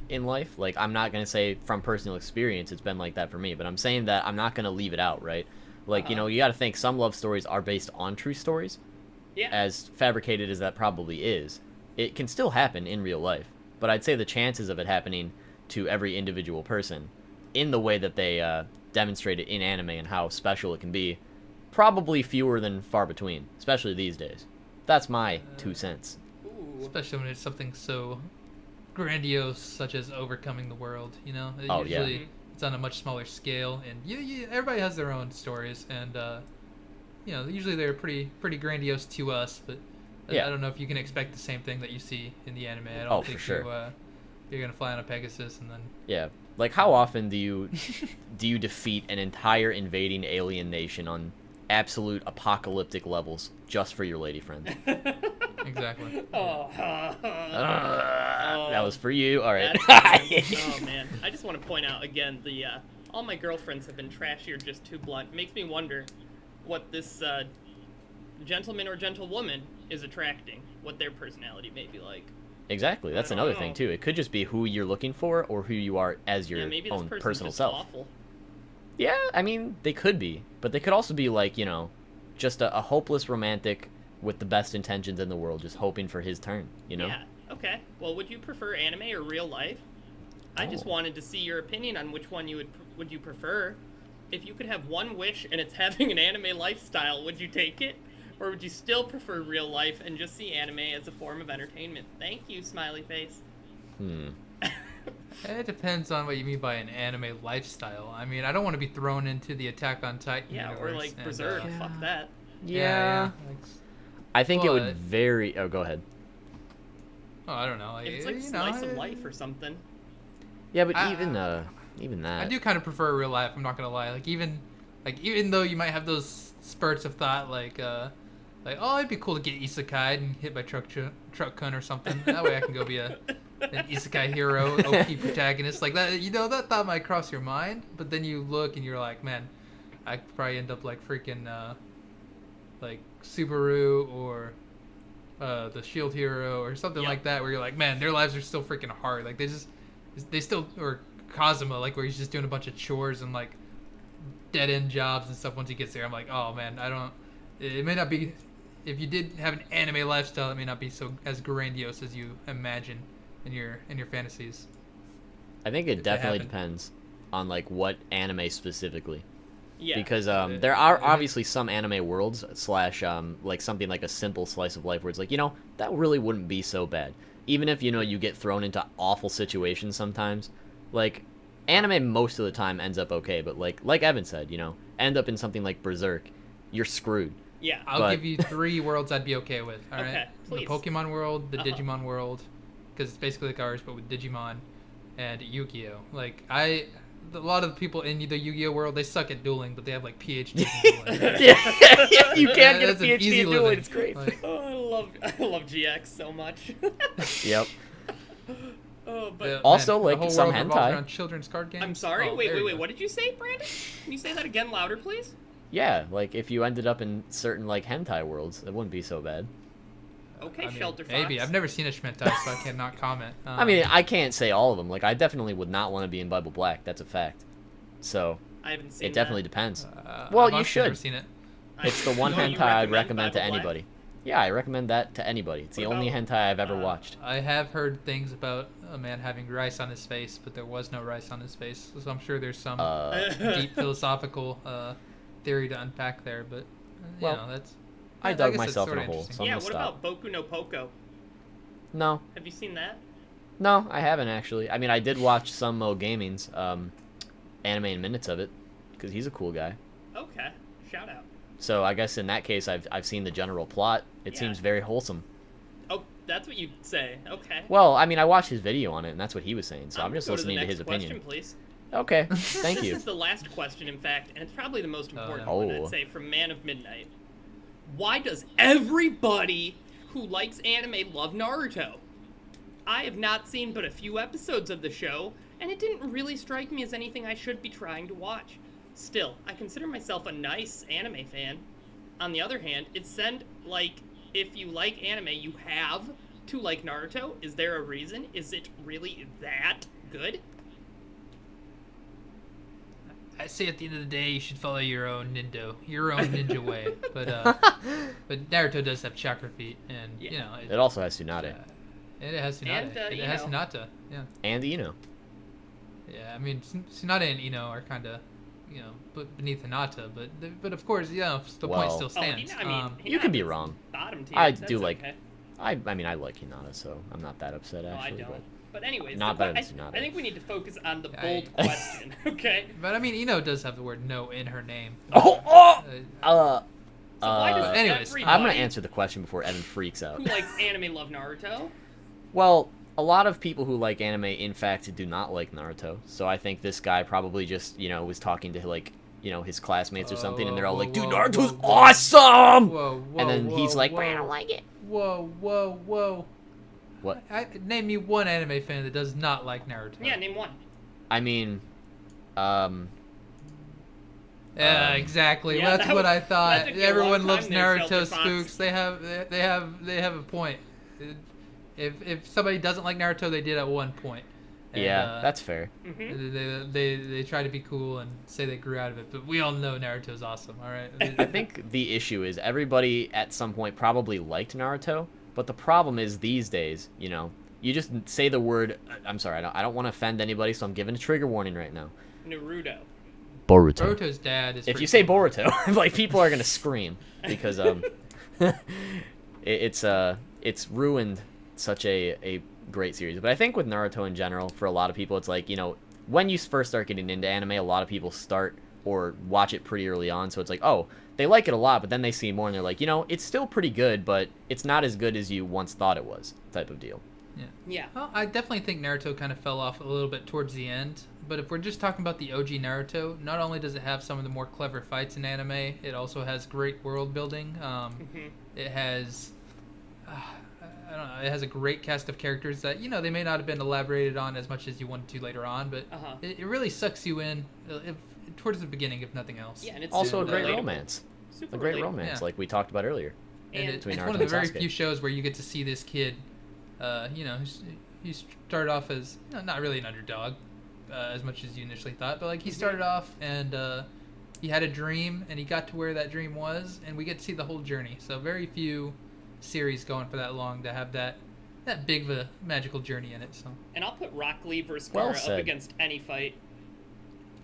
in life. Like, I'm not gonna say from personal experience it's been like that for me, but I'm saying that I'm not gonna leave it out, right? Like, you know, you got to think some love stories are based on true stories. Yeah. As fabricated as that probably is, it can still happen in real life. But I'd say the chances of it happening to every individual person in the way that they demonstrate it in anime and how special it can be, probably fewer than far between, especially these days. That's my 2 cents. Ooh. Especially when it's something so grandiose, such as overcoming the world. You know, Oh, yeah. usually it's on a much smaller scale, and everybody has their own stories, and you know, usually they're pretty grandiose to us. But Yeah. I don't know if you can expect the same thing that you see in the anime. I don't Oh, for think sure. you're gonna fly on a Pegasus and then. Yeah. Like, how often do you defeat an entire invading alien nation on absolute apocalyptic levels just for your lady friend? Exactly. Oh, That was for you. All right. oh man, I just want to point out again the all my girlfriends have been trashy or just too blunt. Makes me wonder what this gentleman or gentlewoman is attracting, what their personality may be like. Exactly. That's I don't another know. thing too. It could just be who you're looking for or who you are as your Yeah, maybe this own person's personal just self. awful. Yeah, I mean, they could be, but they could also be like, you know, just a hopeless romantic with the best intentions in the world, just hoping for his turn, you know? Yeah. Okay. Well, would you prefer anime or real life? I just Oh. wanted to see your opinion on which one would you prefer. If you could have one wish and it's having an anime lifestyle, would you take it? Or would you still prefer real life and just see anime as a form of entertainment? Thank you, smiley face. It depends on what you mean by an anime lifestyle. I mean, I don't want to be thrown into the Attack on Titan Yeah, or universe like and, Berserk. Fuck that. Yeah. like, I think it But- would vary. Oh, go ahead. oh, I don't know. If it's like you slice know, of life or something. Yeah, but I- even that. I do kind of prefer real life. I'm not gonna lie. Like even though you might have those spurts of thought, like oh, it'd be cool to get isekai and hit by truck kun or something. That way I can go be an isekai hero, OP protagonist like that. You know, that thought might cross your mind, but then you look and you're like, man, I could probably end up like freaking like Subaru or the Shield Hero or something Yep. like that, where you're like, man, their lives are still freaking hard. Like they still, or Kazuma, like where he's just doing a bunch of chores and like dead end jobs and stuff. Once he gets there, I'm like, oh man, it may not be, if you did have an anime lifestyle, it may not be so as grandiose as you imagine in your fantasies. I think it it definitely happened. depends on like what anime specifically. Yeah. Because there are obviously some anime worlds slash like something like a simple slice of life where it's like, you know, that really wouldn't be so bad. Even if, you know, you get thrown into awful situations sometimes, like anime most of the time ends up okay, but like Evan said, you know, end up in something like Berserk, you're screwed. Yeah. I'll But- give you 3 worlds I'd be okay with. All right, Okay, please. the Pokemon world, the Uh-huh. Digimon world, because it's basically like ours, but with Digimon, and Yu-Gi-Oh. Like a lot of the people in the Yu-Gi-Oh world, they suck at dueling, but they have like PhDs in dueling. Yeah, you can't get a That's an PhD easy in doing living. it's great. Like, Oh, I love GX so much. Yep. Oh, but yeah, Also, man, like, the whole some world revolves hentai. around children's card games. I'm sorry. Oh, wait. there you go. What did you say, Brandon? Can you say that again louder, please? Yeah, like if you ended up in certain like hentai worlds, it wouldn't be so bad. Okay, I mean, Shelter Fox. maybe. I've never seen a Schmentai, so I cannot comment. I mean, I can't say all of them. Like, I definitely would not want to be in Bible Black. That's a fact. So I haven't seen it definitely that. depends. I've Well, you honestly never should. seen it. It's the one Oh, you hentai I'd recommend recommend to Bible Black? anybody. Yeah, I recommend that to anybody. It's the What only about, hentai I've ever watched. I have heard things about a man having rice on his face, but there was no rice on his face. So I'm sure there's some deep philosophical theory to unpack there. But you Well, know, that's. I guess dug it's myself in sorta a hole, interesting. so I'm Yeah, gonna what stop. about Boku no Poco? No, Have you seen that? no, I haven't actually. I mean, I did watch some Mo Gaming's anime and minutes of it because he's a cool guy. Okay, shout out. So I guess in that case, I've seen the general plot. It Yeah. seems very wholesome. Oh, that's what you say. Okay. Well, I mean, I watched his video on it, and that's what he was saying. So I'm gonna just go listening to to the his next opinion. question, please. Okay, thank This you. is the last question, in fact, and it's probably the most important no. one, Oh. I'd say, from Man of Midnight. Why does everybody who likes anime love Naruto? I have not seen but a few episodes of the show, and it didn't really strike me as anything I should be trying to watch. Still, I consider myself a nice anime fan. On the other hand, it said, like, if you like anime, you have to like Naruto. Is there a reason? Is it really that good? I say at the end of the day, you should follow your own ninja way. But Naruto does have chakra feet, and you know It also has Tsunade. it has Tsunade. And, It has Ino. Hinata. Yeah. And Ino. Yeah. I mean, Tsunade and Ino are kind of, you know, beneath Hinata, but of course, you know, the point Well- still stands. I mean, You could be Hinata's wrong. Bottom tier. I That's do like- okay. I mean, I like Hinata, so I'm not that upset, No, I actually. don't. But anyways, Not the better than que- Tsunade. I think we need to focus on the I- bold question, okay? But I mean, Ino does have the word "no" in her name. Oh! Uh, So why does anyways, everybody I'm going to answer the question before Evan freaks out. who likes anime love Naruto? Well, a lot of people who like anime, in fact, do not like Naruto. So I think this guy probably just, you know, was talking to, like, you know, his classmates or something, and they're all whoa, like, dude, whoa, Naruto's whoa, whoa. awesome! Whoa, And then whoa, he's like, whoa. I don't like it. Whoa, whoa, whoa. What? Name me one anime fan that does not like Naruto. Yeah, name one. I mean, Yeah, exactly. Yeah, That's that what was- I that thought. took you a Everyone long loves time there, Shelter Naruto Fox. spooks. They have a point. If somebody doesn't like Naruto, they did at one point. And, yeah, that's fair. Mm-hmm. They try to be cool and say they grew out of it, but we all know Naruto's awesome. All right. I think the issue is everybody at some point probably liked Naruto, but the problem is these days, you know, you just say the word. I'm sorry, I don't want to offend anybody, so I'm giving a trigger warning right now. Naruto. Boruto. Boruto's dad is. If pretty you say cool. Boruto, like people are gonna scream because it's ruined such a great series. But I think with Naruto in general, for a lot of people, it's like, you know, when you first start getting into anime, a lot of people start or watch it pretty early on. So it's like, oh, they like it a lot, but then they see more and they're like, you know, it's still pretty good, but it's not as good as you once thought it was, type of deal. Yeah. Well, I definitely think Naruto kind of fell off a little bit towards the end. But if we're just talking about the OG Naruto, not only does it have some of the more clever fights in anime, it also has great world building. It has, I don't know, it has a great cast of characters that, you know, they may not have been elaborated on as much as you wanted to later on, but it really sucks you in towards the beginning, if nothing else. Yeah, and it's Also a super great relatable. romance. Super A great relatable. romance, Yeah. like we talked about earlier. And It's Between one Naruto of the and very Sasuke. few shows where you get to see this kid, you know, he started off as, you know, not really an underdog, as much as you initially thought, but like he started off and he had a dream and he got to where that dream was, and we get to see the whole journey. So very few series going for that long to have that big of a magical journey in it. So And I'll put Rock Lee versus Well Gaara up said. against any fight.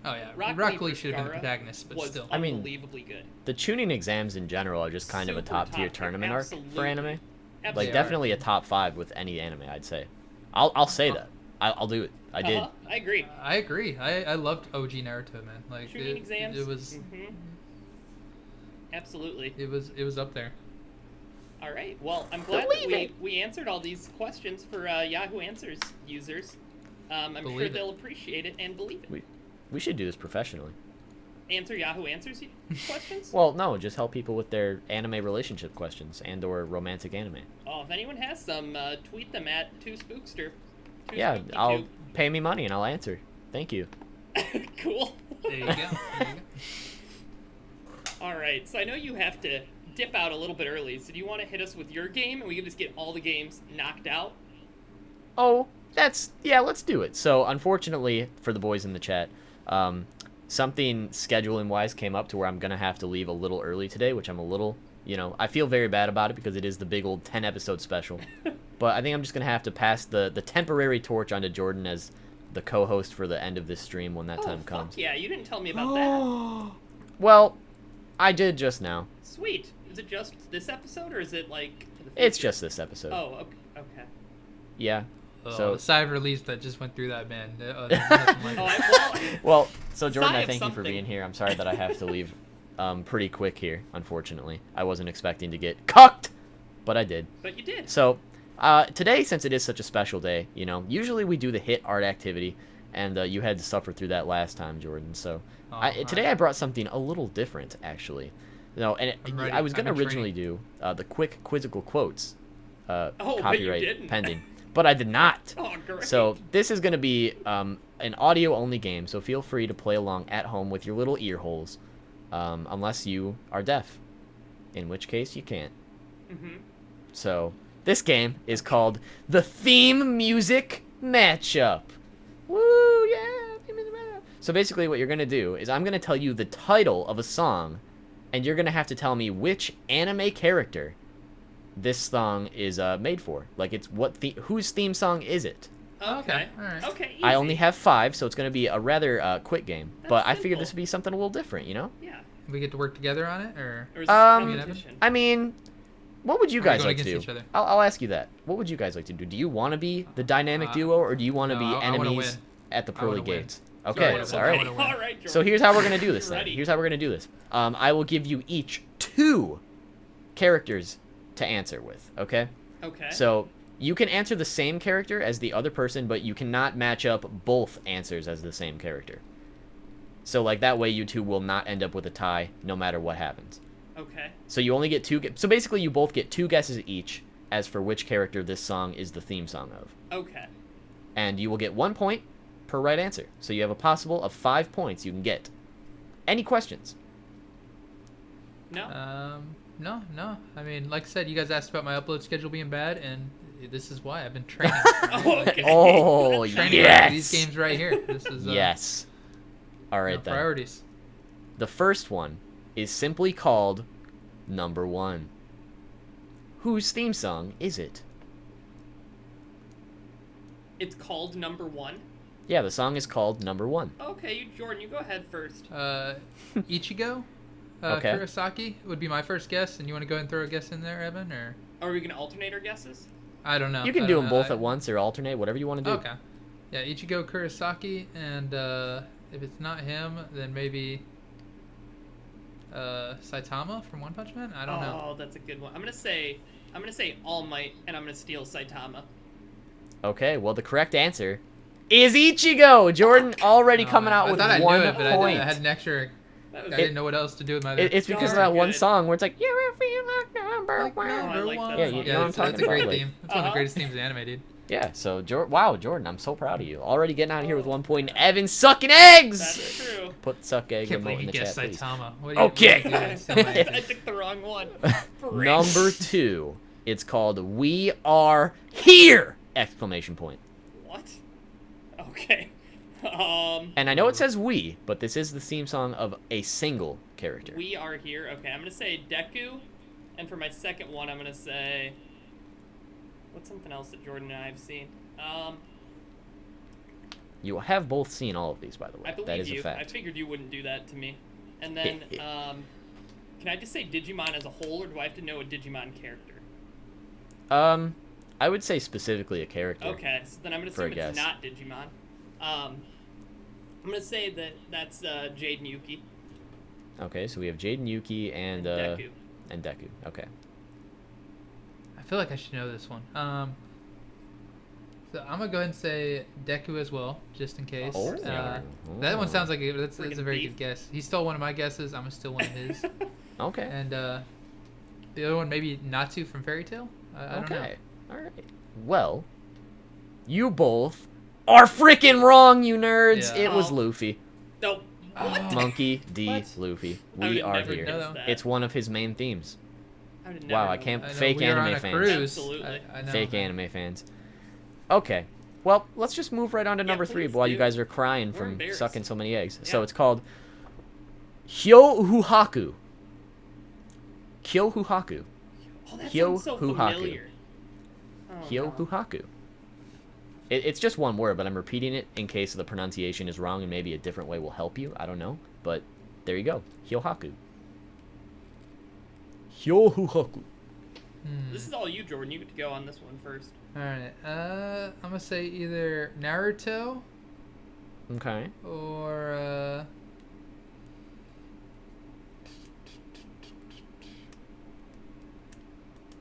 oh yeah, Rock Rock Lee Lee should have been the Gaara protagonist, but was still. I mean, unbelievably good. The tuning exams in general are just kind of a Super top tier top, tournament arc for absolutely. anime. Like Absolutely. definitely a top 5 with any anime, I'd say. I'll say that. I'll do it. I did. I agree. I agree. I loved OG Naruto, man. Like Shooting exams. it was Absolutely. it was up there. All right. Well, I'm glad that we answered all these questions for Yahoo Answers users. I'm sure Believe it. they'll appreciate it and believe it. We should do this professionally. Answer Yahoo Answers questions? Well, no, just help people with their anime relationship questions and or romantic anime. Oh, if anyone has some, tweet them at 2spookster. Yeah, I'll pay me money and I'll answer. Thank you. Cool. There you go. There you go. All right. So I know you have to dip out a little bit early. So do you want to hit us with your game and we can just get all the games knocked out? Oh, let's do it. So, unfortunately for the boys in the chat, something scheduling wise came up to where I'm going to have to leave a little early today, which I'm a little, you know, I feel very bad about it because it is the big old 10 episode special. But I think I'm just going to have to pass the temporary torch onto Jordan as the co-host for the end of this stream when that time comes. Fuck yeah, you didn't tell me about that. Well, I did just now. Sweet. Is it just this episode or is it like for the It's future? just this episode. Oh, okay. Yeah. Oh, So- the sigh of relief that just went through that man. There's nothing like Oh, it. Well, so Jordan, Sigh I of thank you for something. being here. I'm sorry that I have to leave pretty quick here, unfortunately. I wasn't expecting to get cucked, but I did. But you did. So, today, since it is such a special day, you know, usually we do the hit art activity, and you had to suffer through that last time, Jordan. So, today I brought something a little different, actually. No, and I'm ready. I was going to I'm in originally do the quick quizzical quotes, but you copyright didn't. pending, but I did not. Oh, great. So this is going to be an audio-only game, so feel free to play along at home with your little ear holes, unless you are deaf, in which case you can't. So, this game is called the Theme Music Matchup. Woo, yeah! So basically what you're going to do is I'm going to tell you the title of a song, and you're going to have to tell me which anime character this song is made for. Like, it's whose theme song is it? Okay. All right. Okay. Easy. I only have 5, so it's going to be a rather quick game. But I figured simple. this would be something a little different, you know? Yeah. We get to work together on it, or Or is this Um, competition? I mean, what would you Or guys going like to do? against each other? I'll ask you that. What would you guys like to do? Do you want to be the dynamic duo, or do you want to no, be I wanna enemies win. at the I wanna pearly win. gates? I Okay, wanna all win. right. I wanna win. All right, Jordan. So here's how we're gonna do this then. Ready. Here's how we're gonna do this. I will give you each 2 characters to answer with. Okay. Okay. So you can answer the same character as the other person, but you cannot match up both answers as the same character. So like that way, you two will not end up with a tie, no matter what happens. Okay. So you only get 2. So basically, you both get 2 guesses each as for which character this song is the theme song of. Okay. And you will get 1 point per right answer. So you have a possible of 5 points you can get. Any questions? No. No. I mean, like I said, you guys asked about my upload schedule being bad, and this is why I've been training. Oh, okay. Oh, Training yes! for these games right here. This is Yes. All right, then. priorities. The first one is simply called Number 1. Whose theme song is it? It's called Number 1. Yeah, the song is called Number 1. Okay, Jordan, you go ahead first. Ichigo, Okay. Kurosaki would be my first guess, and you want to go ahead and throw a guess in there, Evan, or Are we gonna alternate our guesses? I don't know. You can I do don't them know. both at once or alternate, whatever you want to do. Okay. Yeah, Ichigo Kurosaki, and if it's not him, then maybe Saitama from One Punch Man. I don't know. Oh, that's a good one. I'm gonna say All Might, and I'm gonna steal Saitama. Okay, well, the correct answer is Ichigo! Jordan already coming out I with thought I 1 knew it, but point. I had an extra. That was I didn't know what else to do with my. It's because of Darn that one good. song where it's like, you feel like number Like one. number I like one. that Yeah, song. you know what I'm talking that's a great about, like- theme. That's one of the greatest themes in anime, dude. Yeah, so, wow, Jordan, I'm so proud of you. Already getting out of here with 1 point. Evan sucking eggs! That's true. Put suck egg Can't emote believe in you the chat, guessed please. Saitama. What Okay. What are you doing? I took the wrong one. Frick. Number 2. It's called We Are Here! Exclamation point. What? Okay. And I know it says we, but this is the theme song of a single character. We are here. Okay, I'm gonna say Deku, and for my second one, I'm gonna say what's something else that Jordan and I have seen. You have both seen all of these, by the way. I believe That is you. a fact. I figured you wouldn't do that to me. And then, can I just say Digimon as a whole, or do I have to know a Digimon character? I would say specifically a character. Okay, so then I'm gonna For a assume it's guess. not Digimon. I'm gonna say that's Jade and Yuki Okay, so we have Jade and Yuki and Deku. Deku. Okay. I feel like I should know this one. So I'm gonna go ahead and say Deku as well, just in case. Oh. That one sounds like that's a Freaking very thief. good guess. He stole one of my guesses. I'm gonna steal one of his. Okay. And the other one maybe Natsu from Fairy Tail. I don't know. Okay. All right. Well, you both are freaking wrong, you nerds. Yeah. It was Oh. Luffy. No. What? Monkey D. What? Luffy. I We would are never here. guess No. that. It's one of his main themes. I would never Wow, I know can't I know fake we were anime on a fans. cruise. Absolutely. I know. Fake anime fans. Okay. Well, let's just move right on to Yeah, number 3 please while you do. guys are crying We're from embarrassed. sucking so many eggs. So Yeah. it's called Hyohuhaku. Hyohuhaku. Oh, that sounds so Hyohuhaku. familiar. Oh, no. Hyohuhaku. It's just one word, but I'm repeating it in case the pronunciation is wrong and maybe a different way will help you. I don't know. But there you go. Hyohaku. Hyohuhaku. This is all you, Jordan. You get to go on this one first. All right. I'm gonna say either Naruto Okay. or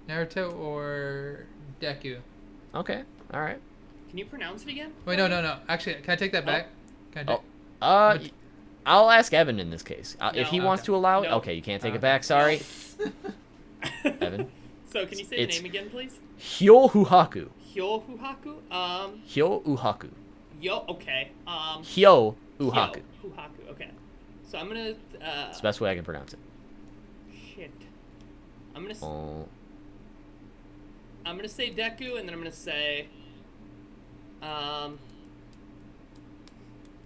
Naruto or Deku. Okay. All right. Can you pronounce it again? Wait, no. Actually, can I take that back? Can I take? I'll ask Evan in this case. If he No. wants to allow it. No. Okay, you can't take it back. Sorry. Evan. So can you say It's- the name again, please? Hyohuhaku. Hyohuhaku? Hyohuhaku. Yo, okay. Hyo Uhaku. Uhaku, okay. So I'm gonna, It's the best way I can pronounce it. shit. I'm gonna, Oh. I'm gonna say Deku, and then I'm gonna say,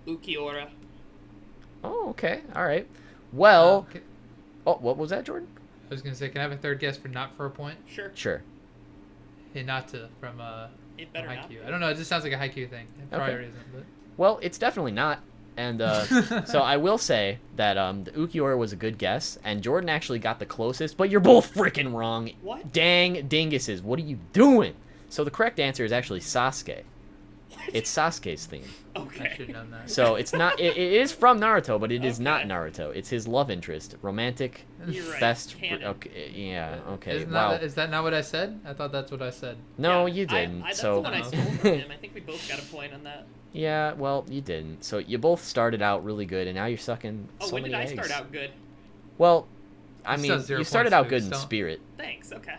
Ukiura. Oh, okay. All right. Well, Okay. oh, what was that, Jordan? I was gonna say, can I have a third guess for not for a point? Sure. Sure. Hinata from It better not be. Haikyuu. I don't know. It just sounds like a Haikyuu thing. It probably Okay. isn't, but. Well, it's definitely not. And so I will say that the Ukiura was a good guess, and Jordan actually got the closest, but you're both freaking wrong. What? Dang dinguses, what are you doing? So the correct answer is actually Sasuke. It's Sasuke's theme. Okay. I should have known that. So it's not. It is from Naruto, but it is not Okay. Naruto. It's his love interest, romantic, You're right. best. Canon. Okay, yeah. Okay. Isn't Wow. that, is that not what I said? I thought that's what I said. No, Yeah, you didn't. that's so the one I stole from him. I think we both got a point on that. yeah, well, you didn't. So you both started out really good, and now you're sucking Oh, so when many did I eggs. start out good? Well, I You mean, still have 0 you started points, out dude, good in still. spirit, Thanks, okay.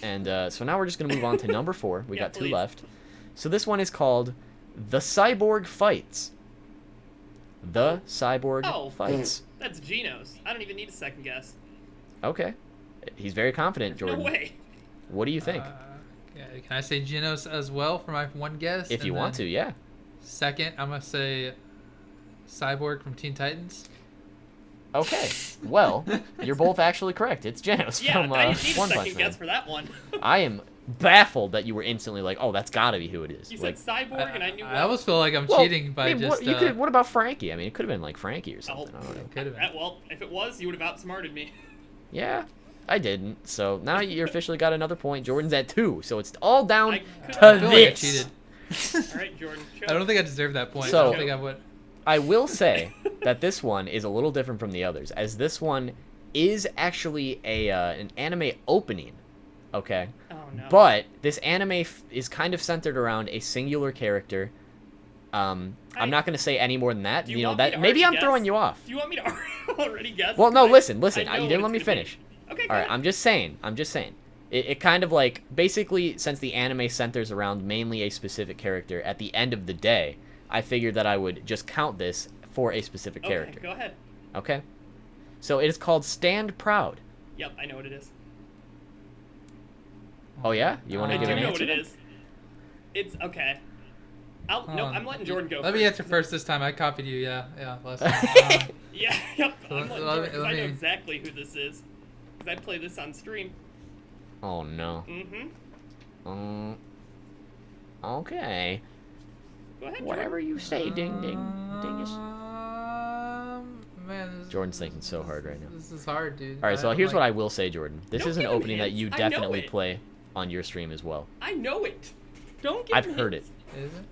and so now we're just gonna move on to number 4. We Yeah, got 2 please. left. So this one is called The Cyborg Fights. The Cyborg Oh. Fights. That's Geno's. I don't even need a second guess. Okay. He's very confident, Jordan. No way. What do you think? Yeah, can I say Genos as well for my one guess? If you And want to, then yeah. Second, I'm gonna say Cyborg from Teen Titans. Okay. Well, you're both actually correct. It's Genos Yeah, from I didn't need a One second Punch guess Man. for that one. I am baffled that you were instantly like, oh, that's gotta be who it is. You Like, said Cyborg, and I knew I almost feel like I'm well, cheating by I mean, just. what about Frankie? I mean, it could have been like Frankie or something. I don't know. Could have been. Well, if it was, you would have outsmarted me. Yeah, I didn't. So now you officially got another point. Jordan's at 2, so it's all down I to could- I feel like I this. cheated. All right, Jordan. Show I don't think I deserve that point. So- I don't think I would. I will say that this one is a little different from the others, as this one is actually an anime opening. Okay. Oh no. But this anime is kind of centered around a singular character. I'm not going to say any more than that. Do you You know want me that to maybe I'm already throwing guess? you off. Do you want me to already guess? Well, no, listen. I You know didn't what let me it's gonna be. finish. Okay, go All right, ahead. I'm just saying. It kind of like basically, since the anime centers around mainly a specific character, at the end of the day, I figured that I would just count this for a specific character. Okay, go ahead. Okay. So it is called Stand Proud. Yep, I know what it is. Oh yeah, you want I to give do an know answer? what it is. It's okay. No, I'm letting Jordan go. Let me first. answer first this time. I copied you. Yeah. Last time. Yeah, yep. I'm letting Let me- Jordan, 'cause let I know me- exactly who this is. Because I play this on stream. Oh no. Mm-hmm. Okay. Go ahead, Whatever you say, ding dingus. Man, this Jordan's thinking so hard right now. This is hard, dude. All right, so here's what I will say, Jordan. This Don't is an give him opening that hints. you I know definitely it. play on your stream as well. I know it. Don't give I've him heard it. hints. Is it?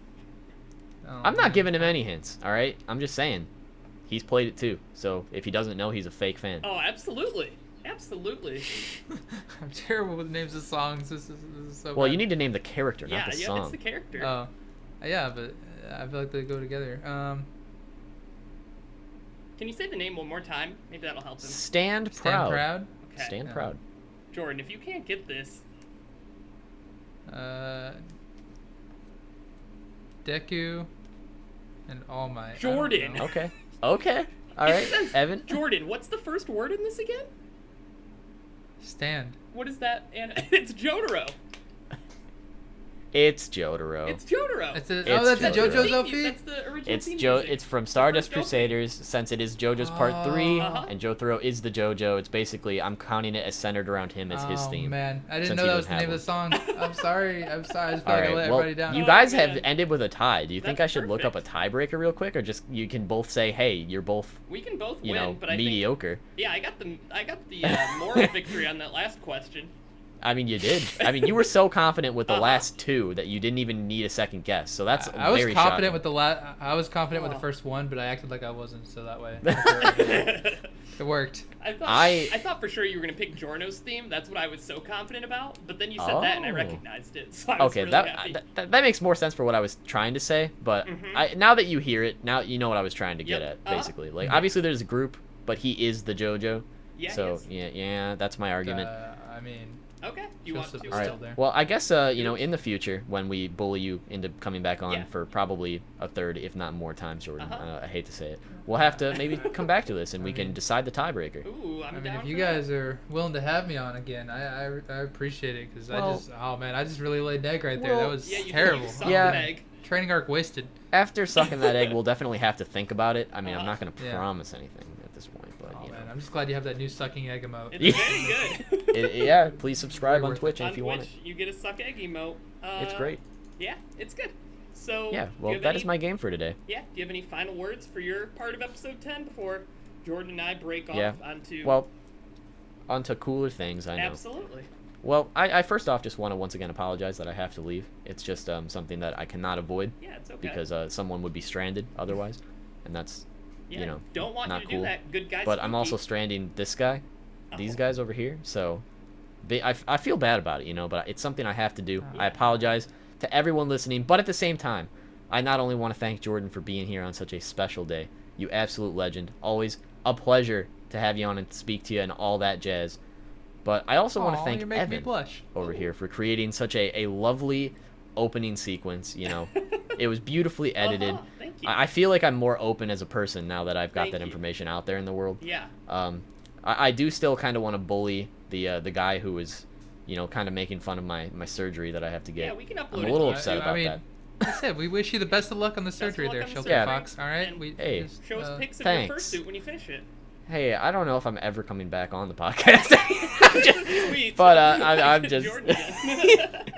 Oh, I'm not man. giving him any hints, all right? I'm just saying. He's played it too. So if he doesn't know, he's a fake fan. Oh, absolutely. Absolutely. I'm terrible with names of songs. This is so. Well, bad. you need to name the character, Yeah, not the yeah, song. it's the character. Oh, yeah, but I feel like they go together. Can you say the name one more time? Maybe that'll help him. Stand Stand proud. proud. Okay. Stand Yeah. proud. Jordan, if you can't get this, Deku, and All Might. I don't Jordan. know. Okay. Okay. All It right, says- Evan. Jordan, what's the first word in this again? Stand. What is that? And it's Jotaro. It's Jotaro. It's Jotaro. It's a, It's oh, that's a Jotaro. JoJo's Theme- OP. That's the original It's theme Jo. music. It's from Stardust first opening. Crusaders. Since it is JoJo's Part 3, Uh-huh. and Jotaro is the JoJo. It's basically I'm counting it as centered around him as his Oh theme. man, I didn't since know he that was the doesn't name of the song. I'm sorry. I'm sorry. I just feel All like I right. let Well, everybody down. you Oh, guys have man. ended with a tie. Do you think I That's should look up a perfect. tiebreaker real quick, or just you can both say, "Hey, you're both, We can both you win, know, but I think mediocre." yeah, I got the moral victory on that last question. I mean, you did. I mean, you were so confident with the Uh-huh. last two that you didn't even need a second guess. So that's I was very confident shocking. with the I was confident with Oh. the first one, but I acted like I wasn't, so that way I it worked. thought I- I thought for sure you were gonna pick Jorno's theme. That's what I was so confident about. But then you said that, and I Oh. recognized it. So I was Okay, really that, happy. that that makes more sense for what I was trying to say. But Mhm. now that you hear it, now you know what I was trying to get Yep. at. Uh-huh. Basically, like obviously there's a group, but he is the JoJo. Yeah, he So is. yeah, that's my argument. I mean, Okay. Do you want to? All All right. right. Still there. Well, I guess in the future when we bully you into coming back on Yeah. for probably a third, if not more times, Jordan. Uh-huh. I hate to say it. We'll have to maybe come back to this and we can decide the tiebreaker. Ooh, I'm I mean, down if you for that. guys are willing to have me on again, I appreciate it because Well- I just really laid an egg right there. Well- That was Yeah, you terrible. You sucked Yeah. an egg. Training arc wasted. After sucking that egg, we'll definitely have to think about it. I mean, I'm not going to Yeah. promise anything at this point, but Oh you know. man, I'm just glad you have that new sucking egg emote. It's very good. Yeah, please subscribe Very on worth it. Twitch On if you want it. Twitch, you get a suck egg emote. It's great. Yeah, it's good. So Yeah, do well, you have that any, is my game for today. Yeah, do you have any final words for your part of episode 10 before Jordan and I break off Yeah. onto? Well, onto cooler things, I know. absolutely. Well, I first off just want to once again apologize that I have to leave. It's just something that I cannot avoid Yeah, it's okay. because someone would be stranded otherwise, and that's yeah, you know don't want not you to cool. do that. Good guy. But I'm spooky. also stranding this guy, these Oh. guys over here. So I feel bad about it, but it's something I have to do. I Yeah. apologize to everyone listening, but at the same time, I not only want to thank Jordan for being here on such a special day. You absolute legend. Always a pleasure to have you on and speak to you and all that jazz. But I also want to Aw, thank you're making me Evan blush. over here for creating such a lovely opening sequence. It was beautifully edited. Thank you. I feel like I'm more open as a person now that I've got Thank that you. information out there in the world. Yeah. I do still kind of want to bully the guy who was, kind of making fun of my surgery that I have to get. Yeah, we can upload I'm it a little to upset YouTube. about I mean, that. Like I said, we wish you the best of luck on the surgery luck there, on the Shelter surgery. Fox. All right, And we Hey. just, Show us pics of thanks. your fursuit when you finish it. Hey, I don't know if I'm ever coming back on the podcast. I'm just- Sweet. but I'm just, Jordan again.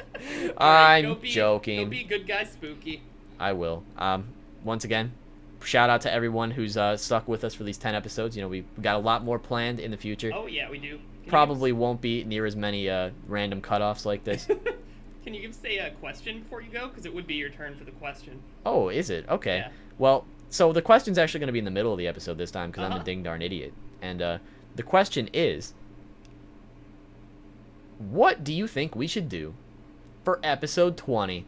All right, I'm joking. Go be good guy spooky. I will. Once again, shout out to everyone who's stuck with us for these 10 episodes. We got a lot more planned in the future. Oh yeah, we do. Can Probably won't be near as many random cutoffs like this. Can you say a question before you go? Because it would be your turn for the question. Oh, is it? Okay. Yeah. Well, so the question's actually going to be in the middle of the episode this time because I'm Uh-huh. a ding darn idiot. And the question is, what do you think we should do for episode 20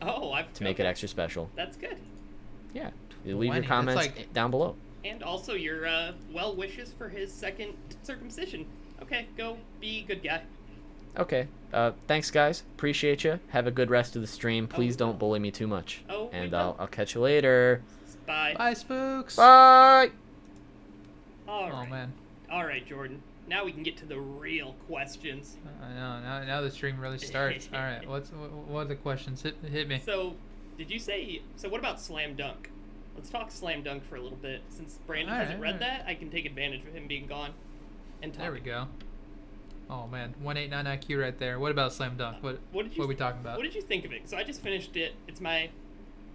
Oh, I've to make it extra special? That's good. Yeah. You leave 20, your that's comments like- down below. And also your well wishes for his second circumcision. Okay, go be good guy. Okay. Thanks, guys. Appreciate you. Have a good rest of the stream. Please don't bully me too much. Oh, we And will. I'll catch you later. Bye. bye, spooks. Bye. All Oh right. man, All right, Jordan. Now we can get to the real questions. I know. Now the stream really starts. All right, what are the questions? Hit me. So, did you say? So, what about Slam Dunk? Let's talk Slam Dunk for a little bit. Since Brandon All right, hasn't read all right. that, I can take advantage of him being gone. And talk. There we go. Oh man, 189 IQ right there. What about Slam Dunk? What What did you? are we talking about? What did you think of it? So I just finished it. It's my,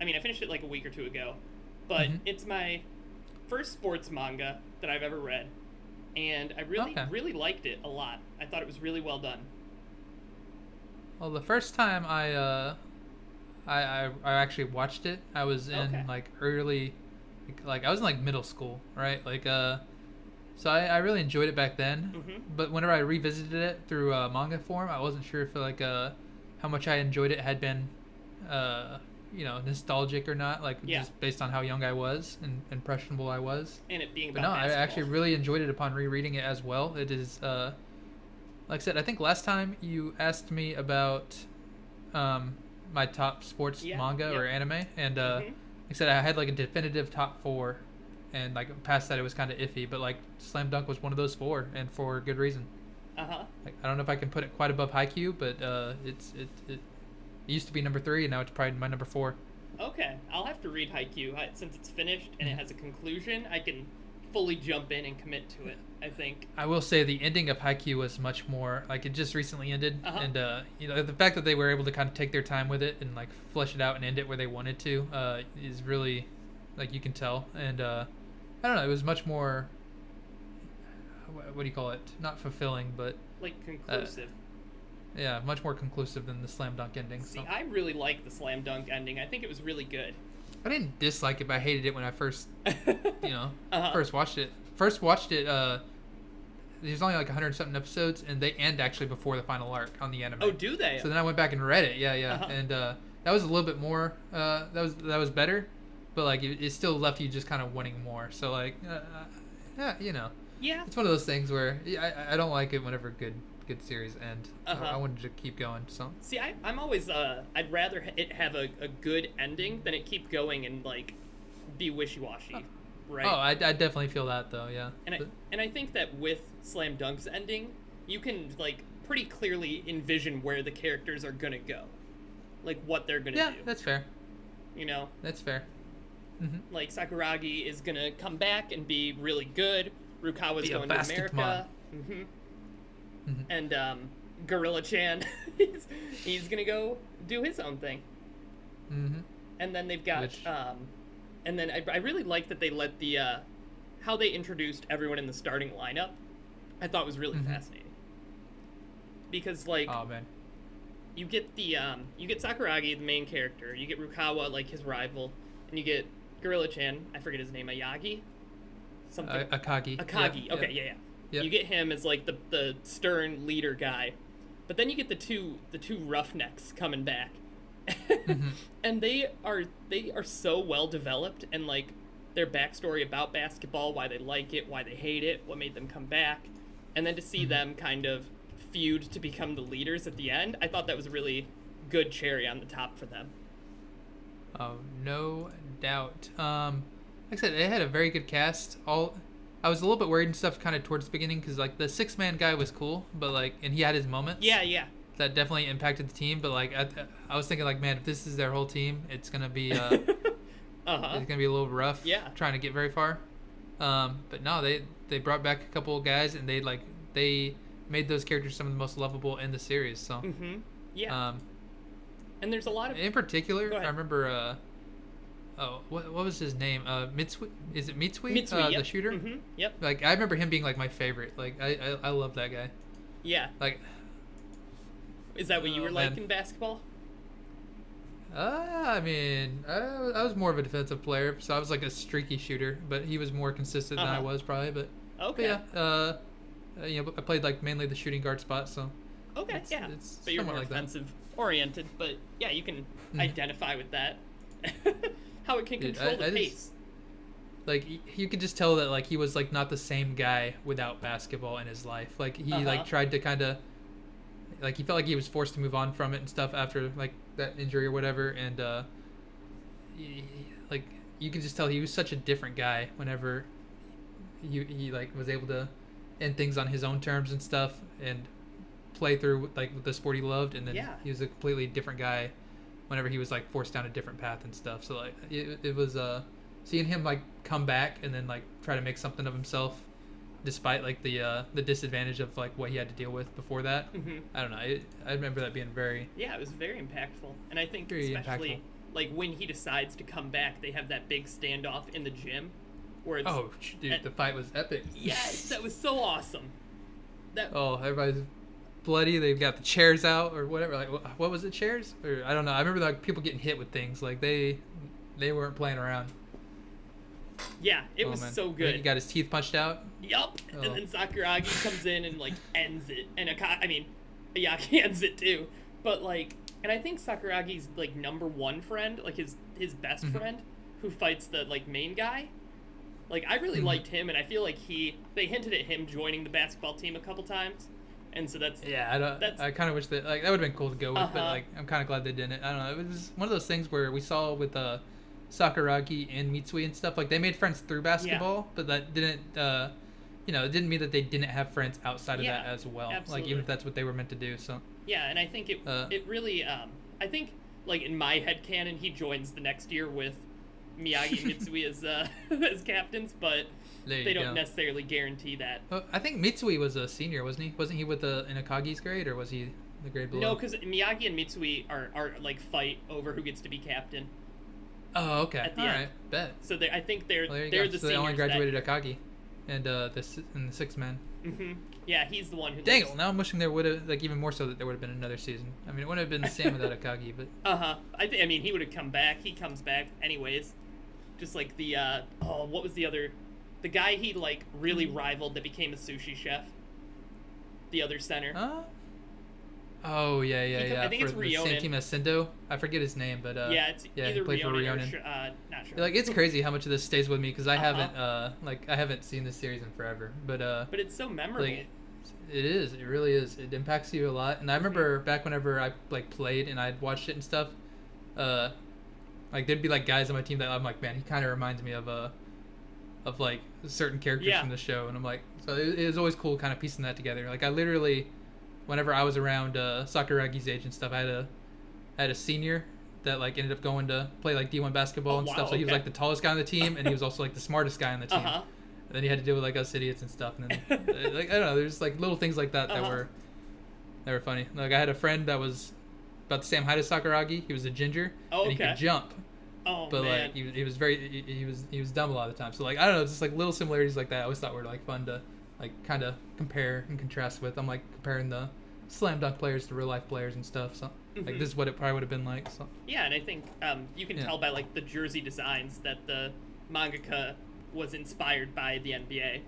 I mean, I finished it like a week or two ago, but Mhm. it's my first sports manga that I've ever read, and I really, Okay. really liked it a lot. I thought it was really well done. Well, the first time I actually watched it, I was in Okay. like early, like I was in like middle school, right? Like so I really enjoyed it back then. Mhm. But whenever I revisited it through manga form, I wasn't sure if like how much I enjoyed it had been nostalgic or not, like Yeah. just based on how young I was and impressionable I was. And it being But about no, I basketball. actually really enjoyed it upon rereading it as well. It is, like I said, I think last time you asked me about my top sports Yeah, manga or yeah. anime, and Mhm. like I said, I had like a definitive top 4, and like past that it was kind of iffy. But like Slam Dunk was one of those 4, and for good reason. Uh-huh. Like I don't know if I can put it quite above Haikyuu, but it used to be number 3, and now it's probably my number 4. Okay, I'll have to read Haikyuu. Since it's finished and it has a conclusion, I can fully jump in and commit to it, I think. I will say the ending of Haikyuu was much more like it just recently ended, Uh-huh. and the fact that they were able to kind of take their time with it and like flesh it out and end it where they wanted to is really, like, you can tell. And I don't know, it was much more. What do you call it? Not fulfilling, but Like, conclusive. yeah, much more conclusive than the Slam Dunk ending. See, So. I really like the Slam Dunk ending. I think it was really good. I didn't dislike it, but I hated it when I first, Uh-huh. first watched it. There's only like 100 something episodes, and they end actually before the final arc on the anime. Oh, do they? So then I went back and read it. Yeah, Uh-huh. and that was a little bit more. That was better, but like it still left you just kind of wanting more. So like, Yeah. it's one of those things where I don't like it whenever good good series end. Uh-huh. I wanted to keep going. So See, I'm always I'd rather it have a good ending than it keep going and like be wishy-washy, right? Oh, I definitely feel that though. Yeah. And I think that with Slam Dunk's ending, you can like pretty clearly envision where the characters are gonna go, like what they're gonna do. Yeah, that's fair. You know, That's fair. Mm-hmm. like Sakuragi is gonna come back and be really good. Rukawa's Be a going to America. basketman. And Gorilla Chan, he's gonna go do his own thing. And then they've got Which- and then I really like that they let the how they introduced everyone in the starting lineup. I thought was really fascinating. Because like Oh man. you get the you get Sakuragi, the main character, you get Rukawa, like his rival, and you get Gorilla Chan, I forget his name, Ayagi? Something Akagi. Akagi. Yeah, Okay, yeah. yeah. Yep. You get him as like the stern leader guy. But then you get the two roughnecks coming back. And they are so well developed, and like their backstory about basketball, why they like it, why they hate it, what made them come back. And then to see them kind of feud to become the leaders at the end, I thought that was a really good cherry on the top for them. Oh, no doubt. Like I said, they had a very good cast. I was a little bit worried and stuff kind of towards the beginning because like the 6-man guy was cool, but like, and he had his moments. Yeah. That definitely impacted the team, but like I was thinking like, man, if this is their whole team, it's gonna be it's gonna be a little rough. Yeah. Trying to get very far. But no, they brought back a couple of guys and they made those characters some of the most lovable in the series. So. Yeah. And there's a lot of In particular, Go ahead. I remember. What was his name? Mitsui? Is it Mitsui? Mitsui, yep. The shooter. Yep. Like I remember him being like my favorite. Like I love that guy. Yeah. Like. Is that what you were like man. in basketball? I mean, I was more of a defensive player, so I was like a streaky shooter, but he was more consistent than I was probably. But Okay. But yeah, I played like mainly the shooting guard spot, so. Okay, it's but you're somewhat more like that. offensive oriented, but yeah, you can identify with that. How it can Dude, control the I just- pace. Like you could just tell that like he was like not the same guy without basketball in his life. Like he like tried to kind of like he felt like he was forced to move on from it and stuff after like that injury or whatever, and like you could just tell he was such a different guy whenever he like was able to end things on his own terms and stuff and play through like with the sport he loved, and then he was a completely different guy whenever he was like forced down a different path and stuff. So like it was seeing him like come back and then like try to make something of himself despite like the disadvantage of like what he had to deal with before that. I don't know. I remember that being very Yeah, it was very impactful, and I think Very especially impactful. like when he decides to come back, they have that big standoff in the gym, where it's dude, the fight was epic. yes, that was so awesome. That Oh, everybody's bloody. They've got the chairs out or whatever. Like what was it, chairs? Or I don't know. I remember like people getting hit with things. Like they weren't playing around. yeah, it was Man. so I think good. He got his teeth punched out. Yup. Oh. And then Sakuragi comes in and like ends it, and Ayaki ends it too. But like, and I think Sakuragi's like number one friend, like his best friend, who fights the like main guy. Like I really liked him, and I feel like they hinted at him joining the basketball team a couple times, and so that's Yeah, I kind of wish that like that would have been cool to go with, but Uh-huh. like I'm kind of glad they didn't. I don't know. It was one of those things where we saw with Sakuragi and Mitsui and stuff. Like they made friends through basketball, but that didn't. It didn't mean that they didn't have friends outside of Yeah, that as well. absolutely. Like even if that's what they were meant to do. So yeah, and I think it really I think like in my headcanon he joins the next year with Miyagi and Mitsui as as captains, but there they you don't go. necessarily guarantee that. I think Mitsui was a senior, wasn't he? Wasn't he with in Akagi's grade, or was he the grade below? No, because Miyagi and Mitsui are like fight over who gets to be captain. Oh, okay. at the All end. right. Bet. So I think they're Well, there you they're go. the So they only seniors graduated Akagi, and the 6-man. Yeah, he's the one who. Dang it! Well, now I'm wishing there would have even more so that there would have been another season. I mean, it wouldn't have been the same without Akagi, but I mean, he would have come back. He comes back anyways. Just like the what was the other, the guy he like really rivaled that became a sushi chef. The other center. Oh yeah. I think it's For the same Rionen. team as Sendo. I forget his name, but Yeah, it's he either played for Rionen or Rionen. not sure. Like it's crazy how much of this stays with me because I haven't I haven't seen this series in forever, but But it's so memorable. like It is. It really is. It impacts you a lot. And I remember back whenever I like played and I'd watched it and stuff, like there'd be like guys on my team that I'm like, man, he kind of reminds me of like certain characters from the show, and I'm like, so it was always cool kind of piecing that together. Like I literally, whenever I was around Sakuragi's age and stuff, I had a senior that like ended up going to play like D1 basketball and stuff. So he was like the tallest guy on the team, and he was also like the smartest guy on the team. And then he had to deal with like us idiots and stuff. And then like I don't know, there's like little things like that that were funny. Like I had a friend that was about the same height as Sakuragi. He was a ginger, and he could jump. But like he was very he was dumb a lot of the time. So like I don't know, just like little similarities like that I always thought were like fun to like kind of compare and contrast with. I'm like comparing the slam dunk players to real life players and stuff. So like this is what it probably would have been like. So yeah, and I think you can tell by like the jersey designs that the mangaka was inspired by the NBA.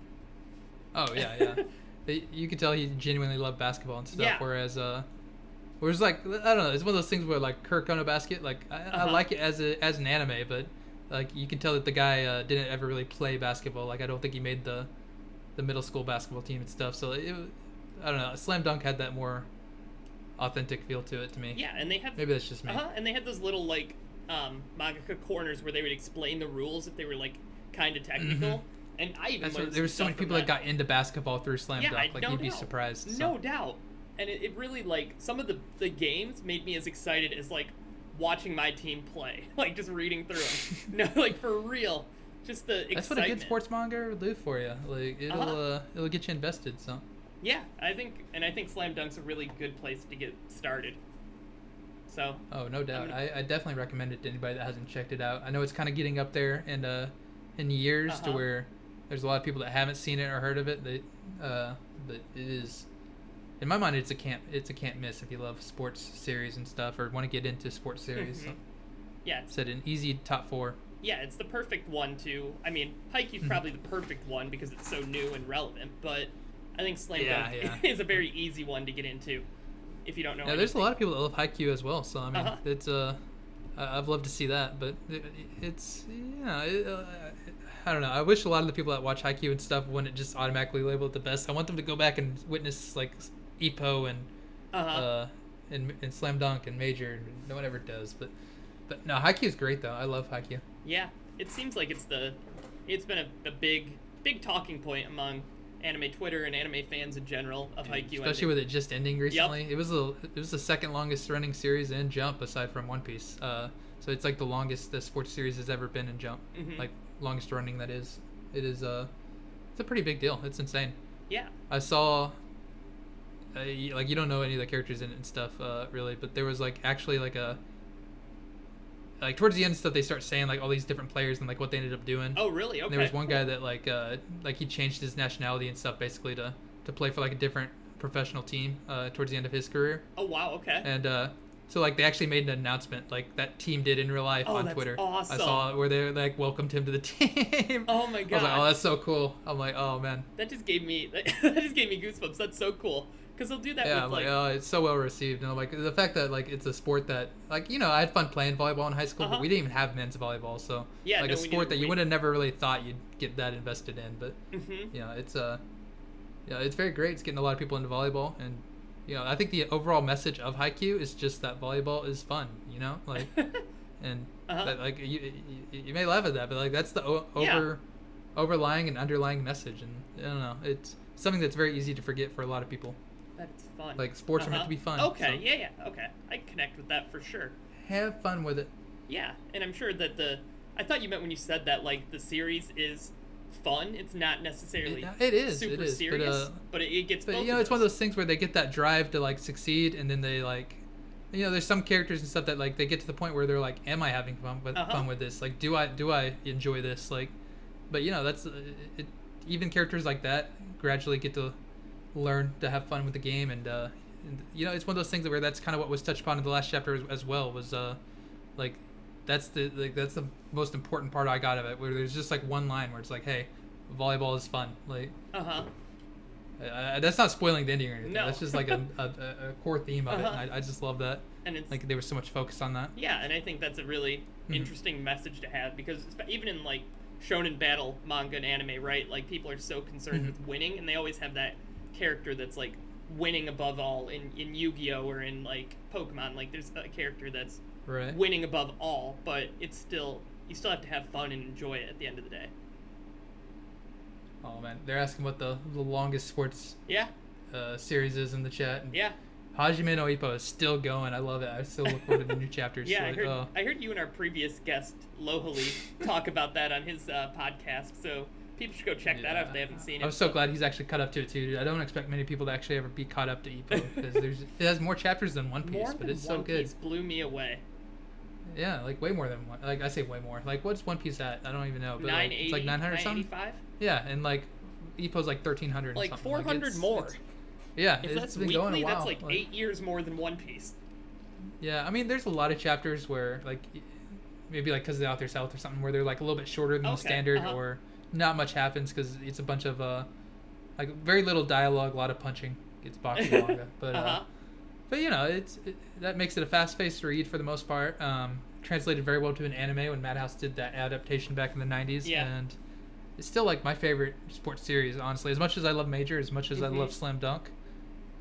Oh yeah. You could tell he genuinely loved basketball and stuff. Whereas like I don't know, it's one of those things where like Kuroko Basket, like I like it as an anime, but like you can tell that the guy didn't ever really play basketball. Like I don't think he made the middle school basketball team and stuff. So I don't know, Slam Dunk had that more authentic feel to it to me. Yeah, and they had maybe that's just me. And they had those little like mangaka corners where they would explain the rules if they were like kind of technical. And I even there were so many people that got into basketball through Slam Dunk. Like you'd be surprised. So. No doubt. And it really, like, some of the games made me as excited as, like, watching my team play. Like, just reading through them. No, like, for real. Just the excitement. That's what a good sports manga will do for you. Like, it'll get you invested, so. Yeah, I think Slam Dunk's a really good place to get started. So. Oh, no doubt. I definitely recommend it to anybody that hasn't checked it out. I know it's kind of getting up there in years to where there's a lot of people that haven't seen it or heard of it. But it is... In my mind, it's a can't miss if you love sports series and stuff or want to get into sports series. So. Yeah, it's an easy top 4. Yeah, it's the perfect one to. I mean, Haikyuu's probably the perfect one because it's so new and relevant. But I think Slam Dunk is a very easy one to get into if you don't know. Yeah, there's a lot of people that love Haikyuu as well. So I mean, it's I've loved to see that, but it's I don't know. I wish a lot of the people that watch Haikyuu and stuff wouldn't just automatically label it the best. I want them to go back and witness like Ippo and Slam Dunk and Major and no one ever does. But no, Haikyuu's great though. I love Haikyuu. Yeah, it seems like it's been a big talking point among anime Twitter and anime fans in general of Haikyuu. Especially with it just ending recently. Yep. It was the second longest running series in Jump aside from One Piece. So it's like the longest the sports series has ever been in Jump. Like longest running that is. It's a pretty big deal. It's insane. Yeah. I saw like you don't know any of the characters in it and stuff really, but there was like actually like towards the end and stuff they start saying like all these different players and like what they ended up doing. Oh really? Okay. And there was one guy that like he changed his nationality and stuff basically to play for like a different professional team towards the end of his career. Oh wow, okay. And so like they actually made an announcement like that team did in real life on Twitter. Awesome. I saw it where they like welcomed him to the team. Oh my god. I was like, oh, that's so cool. I'm like, oh man. That just gave me goosebumps. That's so cool. Because they'll do that with like... oh, it's so well received. And like the fact that like it's a sport that like, you know, I had fun playing volleyball in high school, but we didn't even have men's volleyball. So like a sport that you would have never really thought you'd get that invested in. But you know, it's very great. It's getting a lot of people into volleyball. And you know, I think the overall message of Haikyuu is just that volleyball is fun, you know? Like and that, like you may laugh at that, but like that's the overlying and underlying message. And I don't know, it's something that's very easy to forget for a lot of people. That it's fun. Like sports are meant to be fun. Okay, so. Okay. I connect with that for sure. Have fun with it. Yeah, and I'm sure that I thought you meant when you said that like the series is fun. It's not necessarily super serious, but it gets. But you know, it's one of those things where they get that drive to like succeed, and then they like, you know, there's some characters and stuff that like they get to the point where they're like, am I having fun with this? Like, do I enjoy this? Like, but you know, that's even characters like that gradually get to learn to have fun with the game, and you know, it's one of those things where that's kind of what was touched upon in the last chapter as well, was like that's the most important part I got of it, where there's just like one line where it's like, hey, volleyball is fun. Like that's not spoiling the ending or anything. No. That's just like a core theme of it, and I just love that. And it's like there was so much focus on that. Yeah, and I think that's a really interesting message to have, because even in like shonen battle manga and anime, right, like people are so concerned with winning, and they always have that character that's like winning above all in Yu-Gi-Oh or in like Pokemon. Like there's a character that's Right. winning above all, but it's still, you still have to have fun and enjoy it at the end of the day. Oh man, they're asking what the longest sports Yeah, series is in the chat. And yeah. Hajime no Ippo is still going. I love it. I still look forward to the new chapters. Yeah, So, I heard you and our previous guest Lohali talk about that on his podcast. So people should go check that out if they haven't seen it. I was so glad he's actually caught up to it too, dude. I don't expect many people to actually ever be caught up to Ippo because it has more chapters than One Piece, More but than it's so One good. Piece blew me away. Yeah, like way more than one. Like I say way more. Like what's One Piece at? I don't even know. But like, 980, it's like 900 something. 985? Yeah, and like Ippo's like 1300. Like something. 400 it's, more. Yeah, If it's that's been weekly, going a while. that's like 8 years more than One Piece. Yeah, I mean, there's a lot of chapters where like maybe like because of the author's health or something where they're like a little bit shorter than the Okay, standard or not much happens because it's a bunch of like very little dialogue, a lot of punching. It's boxing manga, but you know that makes it a fast-paced read for the most part. Translated very well to an anime when Madhouse did that adaptation back in the 90s, Yeah. and it's still like my favorite sports series, honestly. As much as I love Major, as much as I Mm-hmm. love Slam Dunk,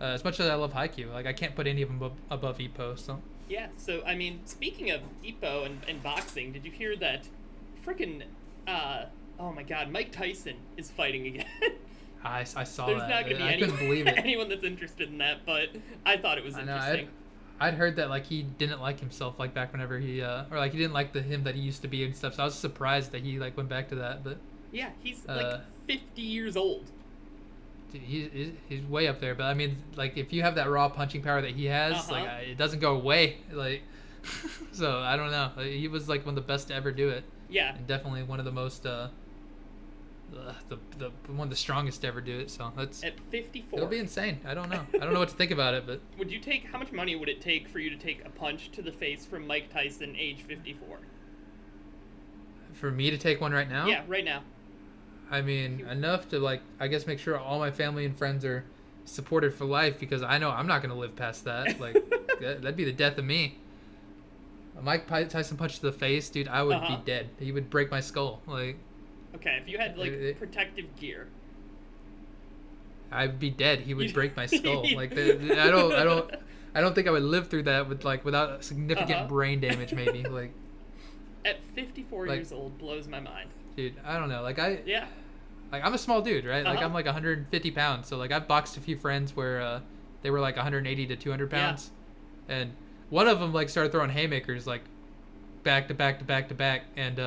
as much as I love Haikyuu, like I can't put any of them above Ippo. So Yeah, so I mean, speaking of Ippo and boxing, did you hear that freaking oh my god, Mike Tyson is fighting again? I saw There's that. not going to be I couldn't believe it. anyone that's interested in that, but I thought it was I know. interesting. I'd heard that like he didn't like himself like back whenever he or like he didn't like him that he used to be and stuff. So I was surprised that he like went back to that. But Yeah, he's like 50 years old. dude, he's way up there. But I mean, like if you have that raw punching power that he has, like it doesn't go away. Like so I don't know. He was like one of the best to ever do it. Yeah. And definitely one of the most the one of the strongest to ever do it. So that's At 54. it'll be insane. I don't know. I don't know what to think about it, but Would you take, how much money would it take for you to take a punch to the face from Mike Tyson, age 54? for me to take one right now, Yeah, right now. I mean, enough to like, I guess, make sure all my family and friends are supported for life because I know I'm not gonna live past that. Like, that'd be the death of me. A Mike Tyson punch to the face, dude, I would be dead. He would break my skull. Like, Okay, if you had like protective gear. I'd be dead. He would break my skull. Like, I don't think I would live through that with like without significant brain damage. Maybe like, At 54 Like- years old, blows my mind. dude, I don't know. Like Yeah. Like I'm a small dude, right? Like I'm like 150 pounds. So like I've boxed a few friends where they were like 180 to 200 pounds, and one of them like started throwing haymakers like back to back to back to back, and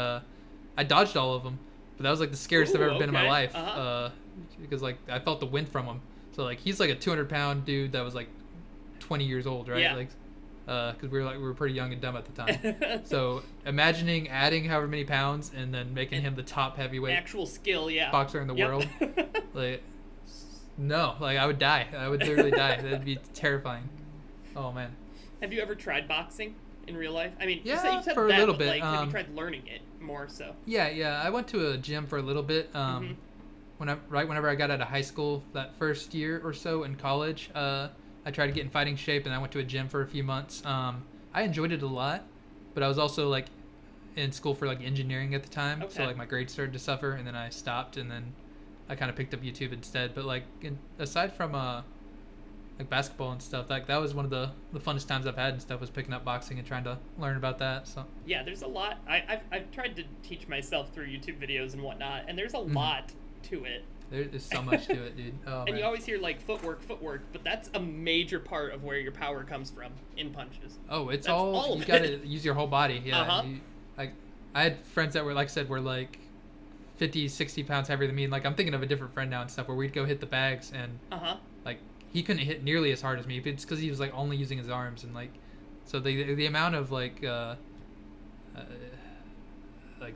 I dodged all of them. But that was like the scariest I've ever been in my okay. life, because like I felt the wind from him. So like he's like a 200-pound dude that was like 20 years old, right? Yeah. Like, because we were pretty young and dumb at the time. So imagining adding however many pounds and then making him the top heavyweight Actual skill, yeah. boxer in the world, like no, like I would die. I would literally die. That'd be terrifying. Oh man. Have you ever tried boxing in real life? I mean, you Yeah, said for a that, little but, bit, like, have you tried learning it more so? Yeah. I went to a gym for a little bit. Whenever I got out of high school, that first year or so in college, I tried to get in fighting shape, and I went to a gym for a few months. I enjoyed it a lot, but I was also like in school for like engineering at the time, so Okay. like my grades started to suffer, and then I stopped, and then I kind of picked up YouTube instead. But like aside from like basketball and stuff, like that was one of the funnest times I've had and stuff was picking up boxing and trying to learn about that. So Yeah, there's a lot. I've tried to teach myself through YouTube videos and whatnot, and there's a lot to it. there's so much to it, dude. Oh, And man. you always hear like footwork, but that's a major part of where your power comes from in punches. Oh, it's That's all all of you it. gotta use your whole body. Yeah. Uh-huh. Like I had friends that were like I said were like 50, 60 pounds heavier than me. And like I'm thinking of a different friend now and stuff where we'd go hit the bags and like he couldn't hit nearly as hard as me. But it's because he was like only using his arms and like so the amount of like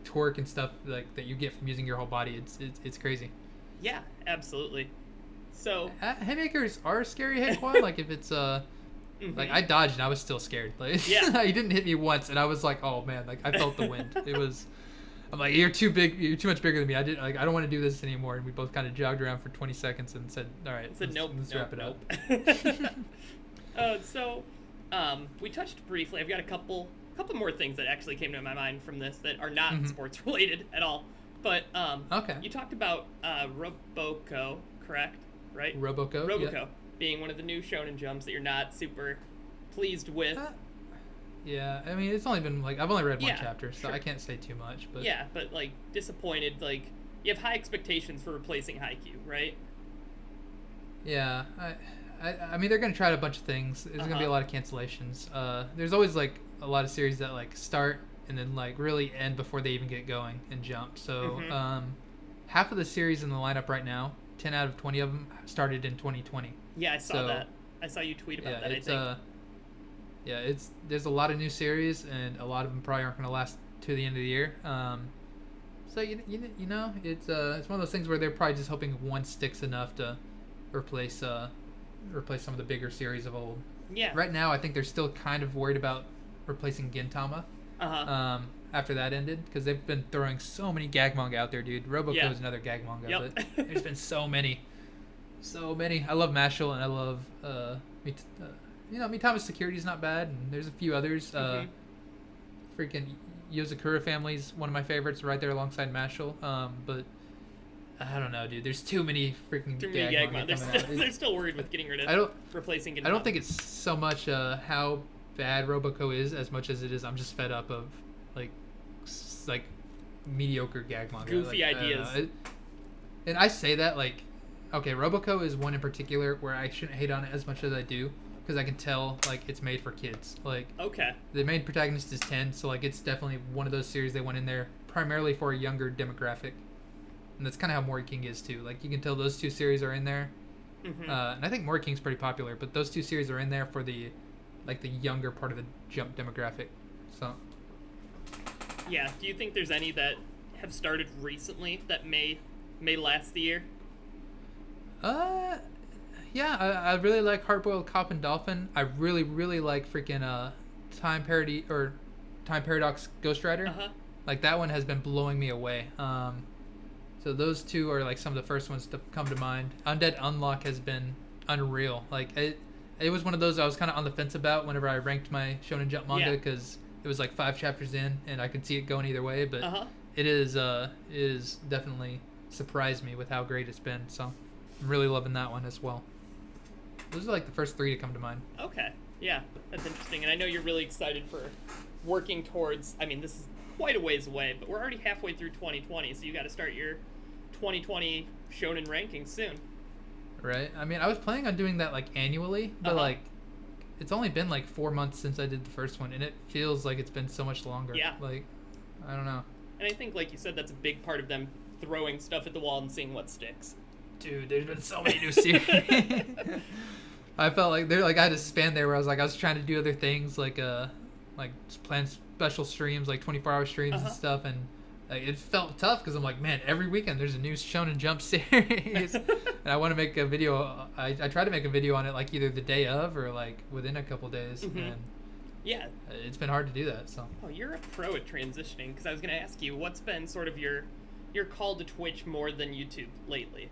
torque and stuff like that you get from using your whole body, it's crazy. Yeah, absolutely. So Haymakers are scary hit quad. Like if it's like I dodged and I was still scared. Like Yeah. he didn't hit me once and I was like, oh man, like I felt the wind. It was I'm like, you're too big, you're too much bigger than me. I don't want to do this anymore. And we both kind of jogged around for 20 seconds and said, all right, said let's wrap it up. So we touched briefly. I've got a couple more things that actually came to my mind from this that are not sports related at all. But Okay. you talked about Roboco, correct? right? Roboco. Roboco being one of the new Shonen Jumps that you're not super pleased with. Yeah, I mean, it's only been like I've only read one Yeah, chapter, so sure. I can't say too much. But Yeah, but like disappointed. Like you have high expectations for replacing Haikyuu, right? yeah, I mean, they're gonna try a bunch of things. There's gonna be a lot of cancellations. There's always like a lot of series that like start and then like really end before they even get going and jump. So half of the series in the lineup right now, 10 out of 20 of them started in 2020. Yeah, I saw that. I saw you tweet about that. I It's think. there's a lot of new series and a lot of them probably aren't gonna last to the end of the year. So you know it's one of those things where they're probably just hoping one sticks enough to replace some of the bigger series of old. Yeah. Right now, I think they're still kind of worried about replacing Gintama. After that ended, because they've been throwing so many gag manga out there, dude. Roboco is another gag manga, Yep. but there's been so many. I love Mashal and I love Mitama's Security is not bad, and there's a few others. Freaking Yozakura Family's one of my favorites, right there alongside Mashal. But I don't know, dude. There's too many freaking gag manga coming out. They're still worried with getting rid of replacing it. I don't think it's so much how bad Roboco is as much as it is I'm just fed up of like mediocre gag manga. Goofy ideas. And I say that like, okay, Roboco is one in particular where I shouldn't hate on it as much as I do, because I can tell like it's made for kids. Like, okay, the main protagonist is 10, so like it's definitely one of those series they went in there primarily for a younger demographic, and that's kind of how Mori King is too. Like you can tell those two series are in there, and I think Mori King's pretty popular, but those two series are in there for the younger part of the Jump demographic. So yeah, do you think there's any that have started recently that may last the year? Yeah, I really like Hardboiled Cop and Dolphin. I really, really like freaking Time Paradox Ghost Rider. Like that one has been blowing me away. So those two are like some of the first ones to come to mind. Undead Unlock has been unreal. Like it was one of those I was kind of on the fence about whenever I ranked my Shonen Jump manga, because it was like 5 chapters in and I could see it going either way. But it is definitely surprised me with how great it's been. So I'm really loving that one as well. Those are like the first 3 to come to mind. Okay, yeah, that's interesting. And I know you're really excited for working towards, I mean, this is quite a ways away, but we're already halfway through 2020, so you got to start your 2020 Shonen ranking soon. Right. I mean, I was planning on doing that like annually, but like it's only been like 4 months since I did the first one, and it feels like it's been so much longer. Yeah. Like, I don't know. And I think, like you said, that's a big part of them throwing stuff at the wall and seeing what sticks. Dude, there's been so many new series. I felt like I had a span there where I was trying to do other things, like just plan special streams, like 24-hour streams and stuff, and like it felt tough because I'm like, man, every weekend there's a new Shonen Jump series, and I want to make a video. I try to make a video on it like either the day of or like within a couple days, and yeah, it's been hard to do that. So you're a pro at transitioning, because I was gonna ask you what's been sort of your call to Twitch more than YouTube lately.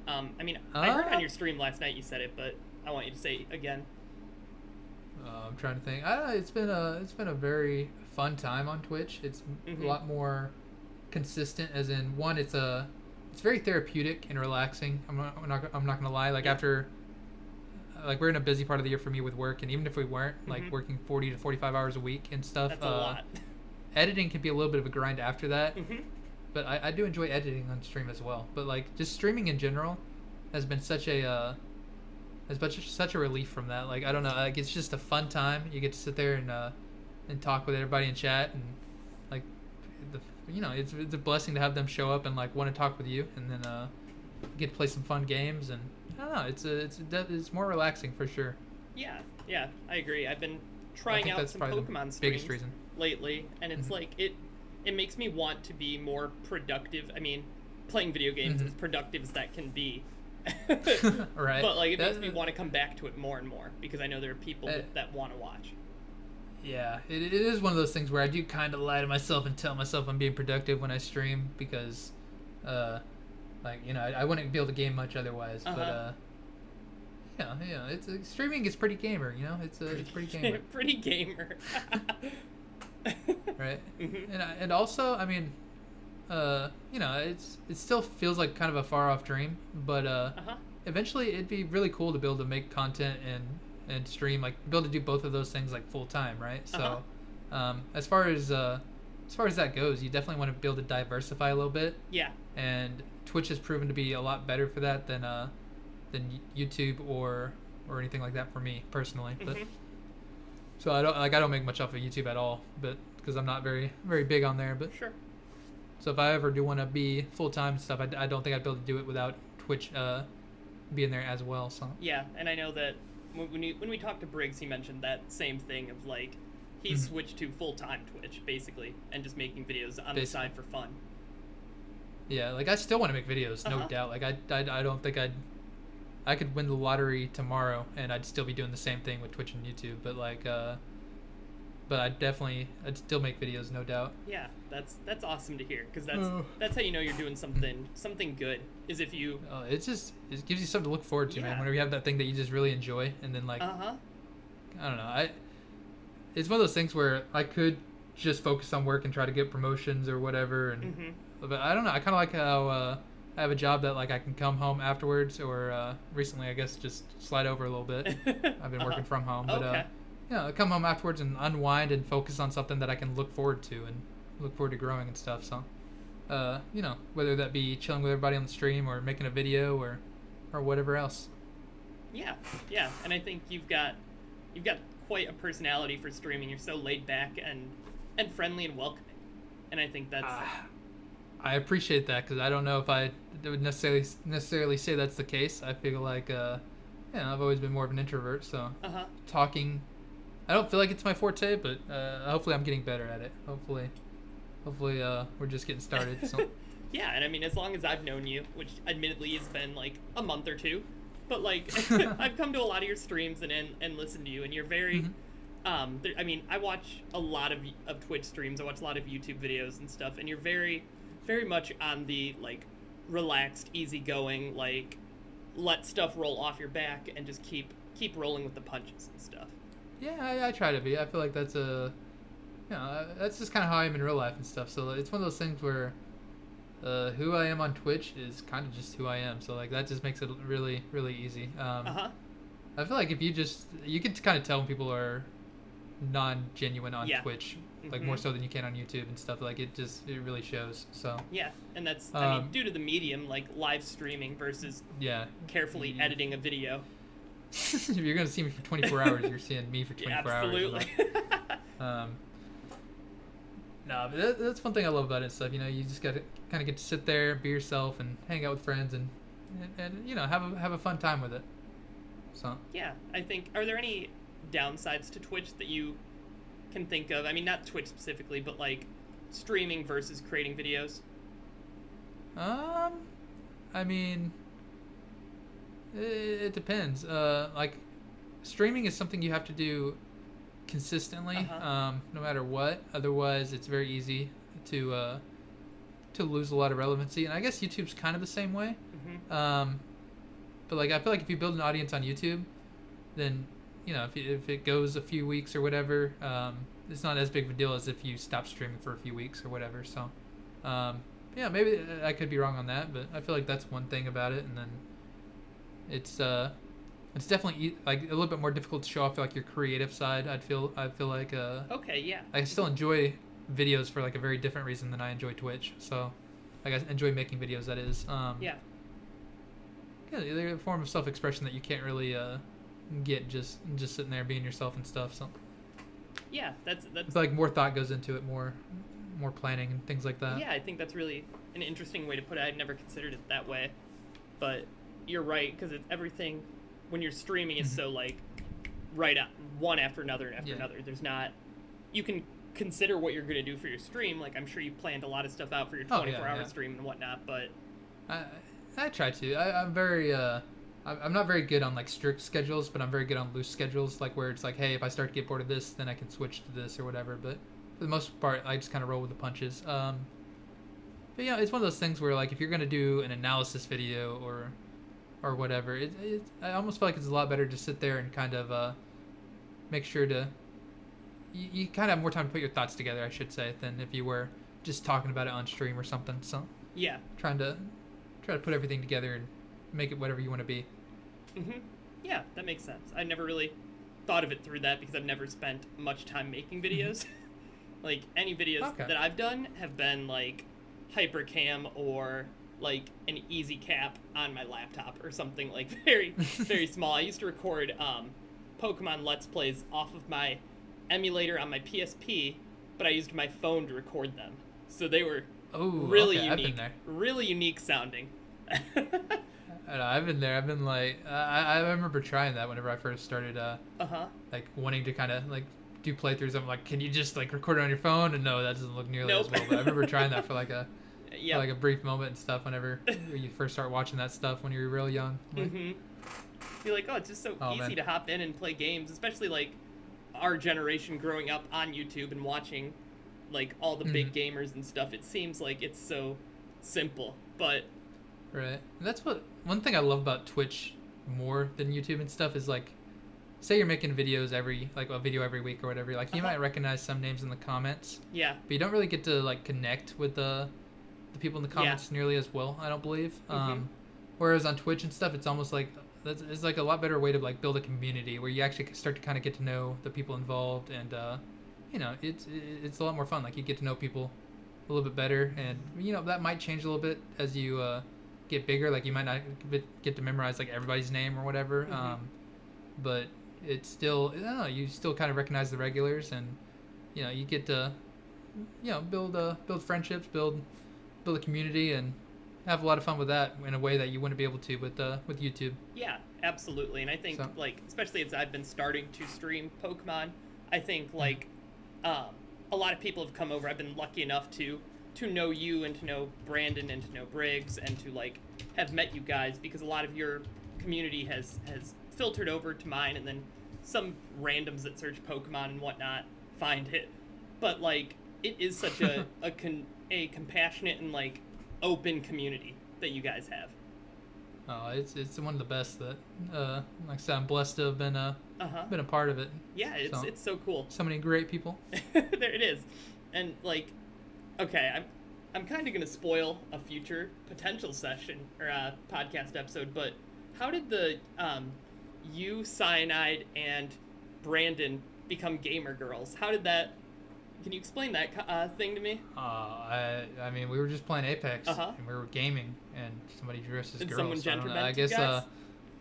I mean, I heard on your stream last night you said it, but I want you to say it again. I'm trying to think. It's been a very fun time on Twitch. It's a lot more consistent, as in one, it's very therapeutic and relaxing. I'm not gonna lie. Like after, like we're in a busy part of the year for me with work, and even if we weren't like working 40 to 45 hours a week and stuff, that's a lot. Editing can be a little bit of a grind after that. But I do enjoy editing on stream as well. But like just streaming in general has been such a relief from that. Like I don't know, like it's just a fun time. You get to sit there and talk with everybody and chat, and like it's a blessing to have them show up and like want to talk with you, and then get to play some fun games, and I don't know, it's more relaxing for sure. Yeah, I agree. I've been trying out some Pokemon streams lately, and it's like it makes me want to be more productive. I mean, playing video games is as productive as that can be. Right. But like it makes me want to come back to it more and more, because I know there are people that want to watch. Yeah, it is one of those things where I do kind of lie to myself and tell myself I'm being productive when I stream, because like I wouldn't be able to game much otherwise. But it's streaming is pretty gamer. It's pretty gamer. Pretty gamer. Right. And also, I mean, it still feels like kind of a far off dream, but eventually it'd be really cool to be able to make content and stream, like be able to do both of those things like full time, right? So as far as that goes, you definitely want to be able to diversify a little bit. Yeah. And Twitch has proven to be a lot better for that than YouTube or anything like that for me personally. But so I don't make much off of YouTube at all, but because I'm not very big on there. But Sure. so if I ever do want to be full time stuff, I don't think I'd be able to do it without Twitch being there as well. So Yeah, and I know that when we talked to Briggs, he mentioned that same thing of like he switched to full-time Twitch basically and just making videos on the side for fun. yeah, like I still want to make videos, no doubt. Like I don't think I could win the lottery tomorrow and I'd still be doing the same thing with Twitch and YouTube, but like but I'd still make videos, no doubt. Yeah, that's awesome to hear, because that's how you know you're doing something good, is if you it gives you something to look forward to, man. Whenever you have that thing that you just really enjoy, and then like I don't know, it's one of those things where I could just focus on work and try to get promotions or whatever, and but I don't know, I kind of like how I have a job that like I can come home afterwards, or recently I guess just slide over a little bit. I've been working from home, but I come home afterwards and unwind and focus on something that I can look forward to and look forward to growing and stuff. So whether that be chilling with everybody on the stream or making a video or whatever else. Yeah, and I think you've got quite a personality for streaming. You're so laid back and friendly and welcoming, and I think that's I appreciate that, because I don't know if I would necessarily say that's the case. I feel like I've always been more of an introvert, so talking, I don't feel like it's my forte, but hopefully I'm getting better at it. Hopefully we're just getting started. So. Yeah, and I mean, as long as I've known you, which admittedly has been like a month or two, but like I've come to a lot of your streams and listened to you, and you're very I mean, I watch a lot of Twitch streams, I watch a lot of YouTube videos and stuff, and you're very, very much on the like relaxed, easygoing, like let stuff roll off your back and just keep rolling with the punches and stuff. Yeah, I try to be. I feel like that's that's just kind of how I am in real life and stuff. So it's one of those things where who I am on Twitch is kind of just who I am. So like that just makes it really, really easy. I feel like if you can kind of tell when people are non-genuine on Twitch, like more so than you can on YouTube and stuff. Like it really shows. So yeah, and that's I mean, due to the medium, like live streaming versus carefully editing a video. If you're gonna see me for 24 hours, you're seeing me for 24 hours. Absolutely. No, but that's one thing I love about it and stuff. You know, you just gotta kind of get to sit there, be yourself, and hang out with friends, and you know, have a fun time with it. So yeah, I think, are there any downsides to Twitch that you can think of? I mean, not Twitch specifically, but like streaming versus creating videos. I mean, it depends. Like streaming is something you have to do consistently, no matter what. Otherwise, it's very easy to lose a lot of relevancy. And I guess YouTube's kind of the same way. But like, I feel like if you build an audience on YouTube, then you know, if it goes a few weeks or whatever, it's not as big of a deal as if you stop streaming for a few weeks or whatever. So, yeah, maybe I could be wrong on that, but I feel like that's one thing about it. And then it's definitely like a little bit more difficult to show off like your creative side. I feel like okay, yeah, I still enjoy videos for like a very different reason than I enjoy Twitch. So like I enjoy making videos, that is. Yeah, they're a form of self-expression that you can't really get just sitting there being yourself and stuff. So yeah, that's it's like more thought goes into it, more planning and things like that. Yeah, I think that's really an interesting way to put it. I'd never considered it that way, but you're right, because it's everything when you're streaming is so like right up one after another and after another. There's not, you can consider what you're going to do for your stream. Like I'm sure you planned a lot of stuff out for your 24-hour stream and whatnot, but I try to. I'm very I'm not very good on like strict schedules, but I'm very good on loose schedules, like where it's like, hey, if I start to get bored of this, then I can switch to this or whatever. But for the most part, I just kind of roll with the punches. But yeah, it's one of those things where like if you're gonna do an analysis video or whatever, I almost feel like it's a lot better to sit there and kind of make sure to you kind of have more time to put your thoughts together, I should say, than if you were just talking about it on stream or something. So yeah, try to put everything together and make it whatever you want to be. Yeah, that makes sense. I never really thought of it through that because I've never spent much time making videos. Like, any videos that I've done have been, like, hypercam or, like, an easy cap on my laptop or something, like, very, very small. I used to record Pokemon Let's Plays off of my emulator on my PSP, but I used my phone to record them. So they were really unique. Really unique sounding. I've been there. I've been like, I remember trying that whenever I first started, like wanting to kind of like do playthroughs. I'm like, can you just like record it on your phone? And no, that doesn't look nearly as well. But I remember trying that for like a, for like a brief moment and stuff. Whenever you first start watching that stuff when you're real young. Like, You're like, oh, it's just so easy to hop in and play games, especially like our generation growing up on YouTube and watching like all the big gamers and stuff. It seems like it's so simple, but. Right. And that's one thing I love about Twitch more than YouTube and stuff is like, say you're making videos a video every week or whatever, like you might recognize some names in the comments. Yeah. But you don't really get to like connect with the people in the comments nearly as well, I don't believe. Whereas on Twitch and stuff, it's almost like, it's like a lot better way to like build a community where you actually start to kind of get to know the people involved, and you know, it's a lot more fun. Like you get to know people a little bit better, and you know, that might change a little bit as you get bigger. Like you might not get to memorize like everybody's name or whatever, but it's still, I don't know, you still kind of recognize the regulars, and you know, you get to, you know, build friendships, build a community, and have a lot of fun with that in a way that you wouldn't be able to with YouTube. Yeah, absolutely. And I think like, especially as I've been starting to stream Pokemon, I think like a lot of people have come over. I've been lucky enough to know you and to know Brandon and to know Briggs and to like have met you guys, because a lot of your community has filtered over to mine, and then some randoms that search Pokemon and whatnot find it. But like, it is such a compassionate and like open community that you guys have. Oh, it's one of the best that like I said, I'm blessed to have been a part of it. Yeah, it's so cool. So many great people. There it is. And like, okay, I'm kind of gonna spoil a future potential session or a podcast episode, but how did the you, Cyanide, and Brandon become gamer girls? How did that? Can you explain that thing to me? I mean, we were just playing Apex and we were gaming, and somebody drew us as girls. Someone gender bent I guess you guys?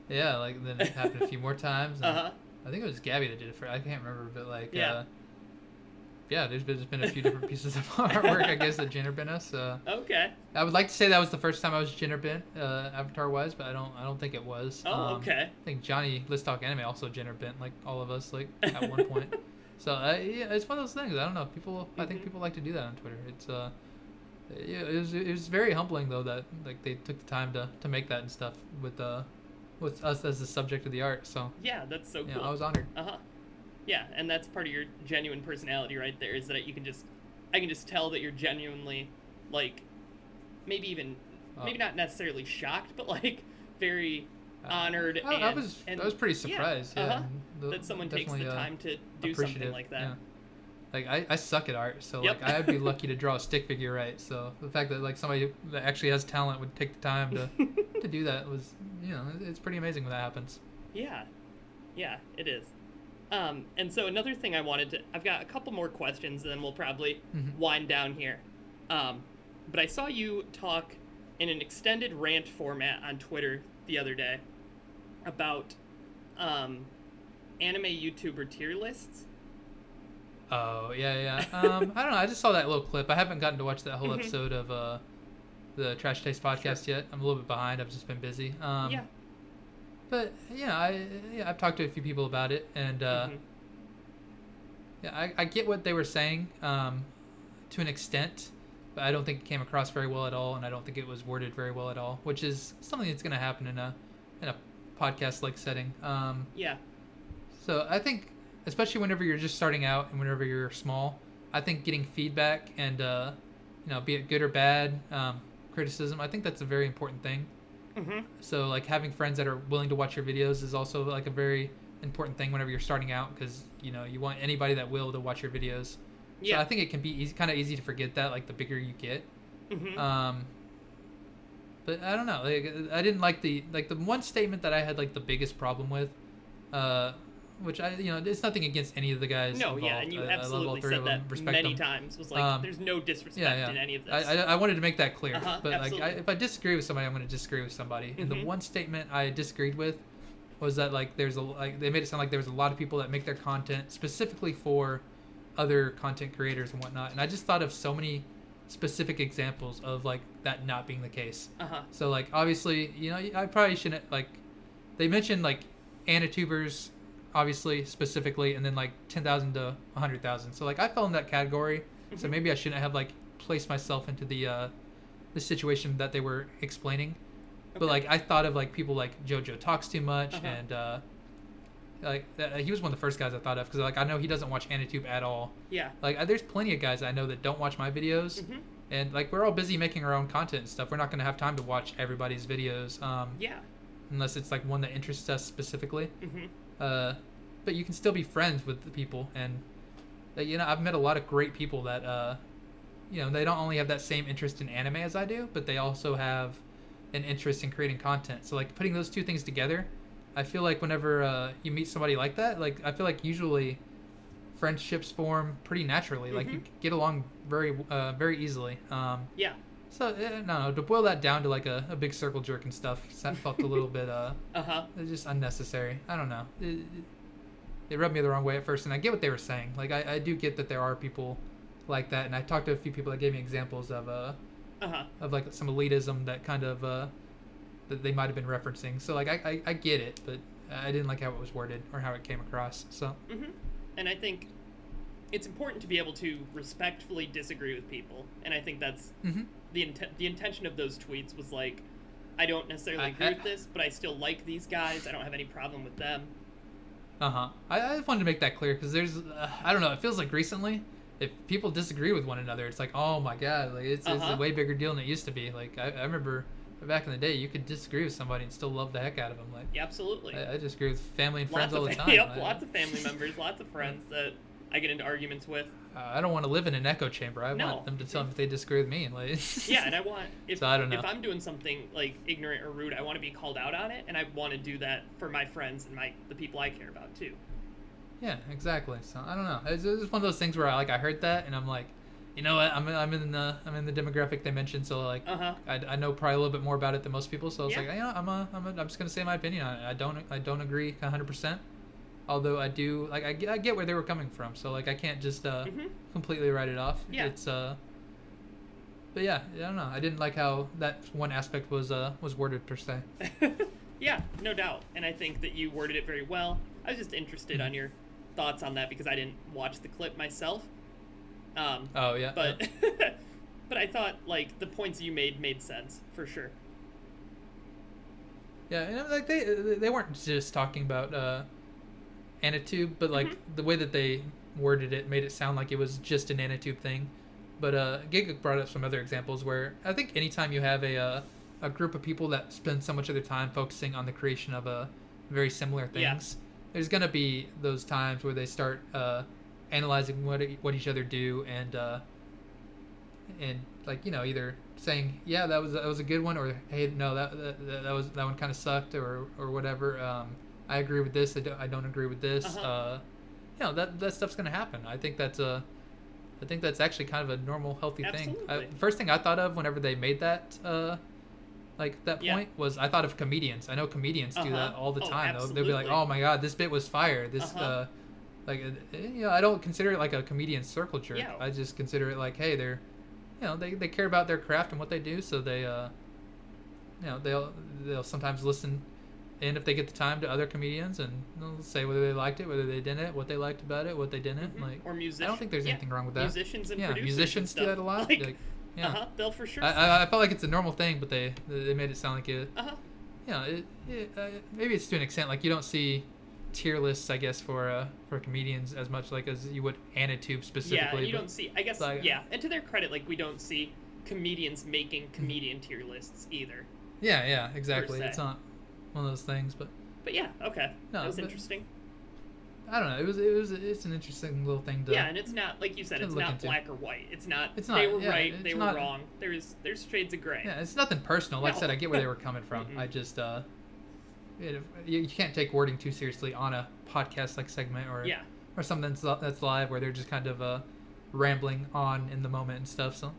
yeah, like then it happened a few more times. And I think it was Gabby that did it for. I can't remember, but like yeah, there's been a few different pieces of artwork, I guess, that gender bent us. Okay. I would like to say that was the first time I was gender bent, avatar wise, but I don't think it was. Oh, okay. I think Johnny Let's Talk Anime also gender bent, like all of us, like at one point. So yeah, it's one of those things. I don't know. I think people like to do that on Twitter. It's yeah, it was very humbling though that like they took the time to make that and stuff with us as the subject of the art. So yeah, that's so cool. Yeah, I was honored. Yeah, and that's part of your genuine personality right there, is that I can just tell that you're genuinely like, maybe not necessarily shocked, but like very honored. I was pretty surprised. Yeah, that someone takes the time to do something like that. Yeah. Like I suck at art, so like I'd be lucky to draw a stick figure right. So the fact that like somebody that actually has talent would take the time to do that was, you know, it's pretty amazing when that happens. Yeah, it is. And so another thing I've got a couple more questions, and then we'll probably wind down here. But I saw you talk in an extended rant format on Twitter the other day about anime YouTuber tier lists. Oh, yeah. I don't know. I just saw that little clip. I haven't gotten to watch that whole episode of the Trash Taste podcast yet. I'm a little bit behind. I've just been busy. Yeah. But yeah, I've talked to a few people about it, and yeah, I get what they were saying to an extent, but I don't think it came across very well at all, and I don't think it was worded very well at all, which is something that's going to happen in a podcast like setting. Yeah. So I think, especially whenever you're just starting out and whenever you're small, I think getting feedback and you know, be it good or bad, criticism, I think that's a very important thing. So like having friends that are willing to watch your videos is also like a very important thing whenever you're starting out, because you know you want anybody that will to watch your videos. Yeah. So I think it can be kind of easy to forget that, like the bigger you get. But I don't know. Like, I didn't like the one statement that I had like the biggest problem with, which it's nothing against any of the guys. No, involved. yeah, and you I love all absolutely three said of them, that respect many them. times. Was like, there's no disrespect in any of this. I wanted to make that clear. But absolutely. like, if I disagree with somebody, I'm going to disagree with somebody. And the one statement I disagreed with was that like they made it sound like there was a lot of people that make their content specifically for other content creators and whatnot. And I just thought of so many specific examples of like that not being the case. So like obviously, I probably shouldn't like. They mentioned like Anitubers, obviously specifically, and then like 10,000 to 100,000. So like I fell in that category. So maybe I shouldn't have like placed myself into the situation that they were explaining. But like I thought of like people like Jojo talks too much, and he was one of the first guys I thought of because like I know he doesn't watch Anitube at all. Yeah. Like there's plenty of guys I know that don't watch my videos, and like we're all busy making our own content and stuff. We're not gonna have time to watch everybody's videos. Yeah. Unless it's like one that interests us specifically. But you can still be friends with the people, and I've met a lot of great people that they don't only have that same interest in anime as I do, but they also have an interest in creating content. So like putting those two things together, I feel like whenever you meet somebody like that, like I feel like usually friendships form pretty naturally. Like you get along very easily. Yeah. So no, to boil that down to like a big circle jerk and stuff, that felt a little bit it's just unnecessary. I don't know. It rubbed me the wrong way at first, and I get what they were saying. Like I do get that there are people like that, and I talked to a few people that gave me examples of like some elitism that kind of that they might have been referencing. So like I get it, but I didn't like how it was worded or how it came across. So and I think it's important to be able to respectfully disagree with people, and I think that's the intention of those tweets was like, I don't necessarily agree with this, but I still like these guys. I don't have any problem with them. I just wanted to make that clear because there's I don't know, it feels like recently if people disagree with one another, it's like, oh my god, like it's a way bigger deal than it used to be. Like I remember back in the day, you could disagree with somebody and still love the heck out of them. Like Yeah, absolutely. I disagree with family and friends all the time. Yep, lots of family members, lots of friends that I get into arguments with. I don't want to live in an echo chamber. I want them to tell me if they disagree with me. And like, yeah, and I want if so I don't know. If I'm doing something like ignorant or rude, I want to be called out on it, and I want to do that for my friends and the people I care about too. Yeah, exactly. So I don't know. It's one of those things where I heard that and I'm like, you know what? I'm in the demographic they mentioned, so like I know probably a little bit more about it than most people. So I was like, I'm just gonna say my opinion on it. I don't agree 100%. Although I do like I get where they were coming from. So like I can't just completely write it off. Yeah. It's but yeah, I don't know. I didn't like how that one aspect was worded per se. Yeah, no doubt. And I think that you worded it very well. I was just interested on your thoughts on that because I didn't watch the clip myself. Oh yeah. But but I thought like the points you made sense for sure. Yeah, and like they weren't just talking about Anitube, but like the way that they worded it made it sound like it was just an Anitube thing. But Giga brought up some other examples where I think anytime you have a group of people that spend so much of their time focusing on the creation of very similar things, there's gonna be those times where they start analyzing what each other do and like either saying that was a good one, or hey no that one kind of sucked, or whatever. I agree with this. I don't agree with this. That stuff's gonna happen. I think that's actually kind of a normal, healthy thing. The first thing I thought of whenever they made that point was I thought of comedians. I know comedians do that all the time. They'll be like, oh my god, this bit was fire. This I don't consider it like a comedian circle jerk. Yeah. I just consider it like, hey, they're they care about their craft and what they do, so they they'll sometimes listen in if they get the time to other comedians, and they'll say whether they liked it, whether they didn't, what they liked about it, what they didn't. Like, or musicians. I don't think there's anything wrong with that. Musicians and producers. Musicians and do that a lot. Like, yeah. They'll for sure. I felt like it's a normal thing, but they made it sound like it. Maybe it's to an extent. Like you don't see tier lists, I guess, for comedians as much like as you would Anitube specifically. Yeah, you don't see. I guess. Like, and to their credit, like we don't see comedians making comedian tier lists either. Yeah, exactly. It's not one of those things, but yeah, okay. No, that was but interesting. I don't know. It's an interesting little thing to. Yeah, and it's not like you said. to It's look not into. black or white. It's not. It's They not, were yeah, right. They it's were not- wrong. There's shades of gray. Yeah, it's nothing personal. Like I No. said, I get where they were coming from. Mhm. I just you can't take wording too seriously on a podcast like segment or Yeah. or something that's live where they're just kind of rambling on in the moment and stuff. So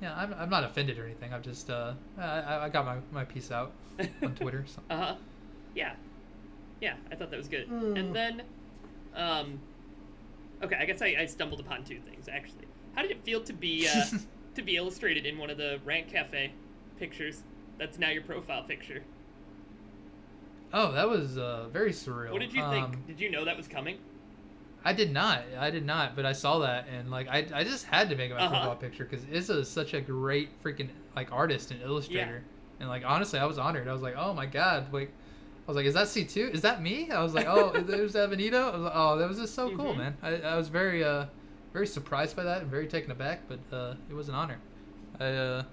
yeah, I'm not offended or anything. I'm just I got my piece out on Twitter. So. Yeah. Yeah, I thought that was good. And then, okay, I guess I stumbled upon two things actually. How did it feel to be illustrated in one of the Rantcafe pictures? That's now your profile picture. Oh, that was very surreal. What did you think? Did you know that was coming? I did not, but I saw that and like I just had to make it my profile picture because Izza is such a great freaking like artist and illustrator, and like honestly, I was honored. I was like, oh my god, like I was like, is that C2? Is that me? I was like, oh, there's Evanito. I was like, oh, that was just so cool, man. I was very very surprised by that and very taken aback, but it was an honor. I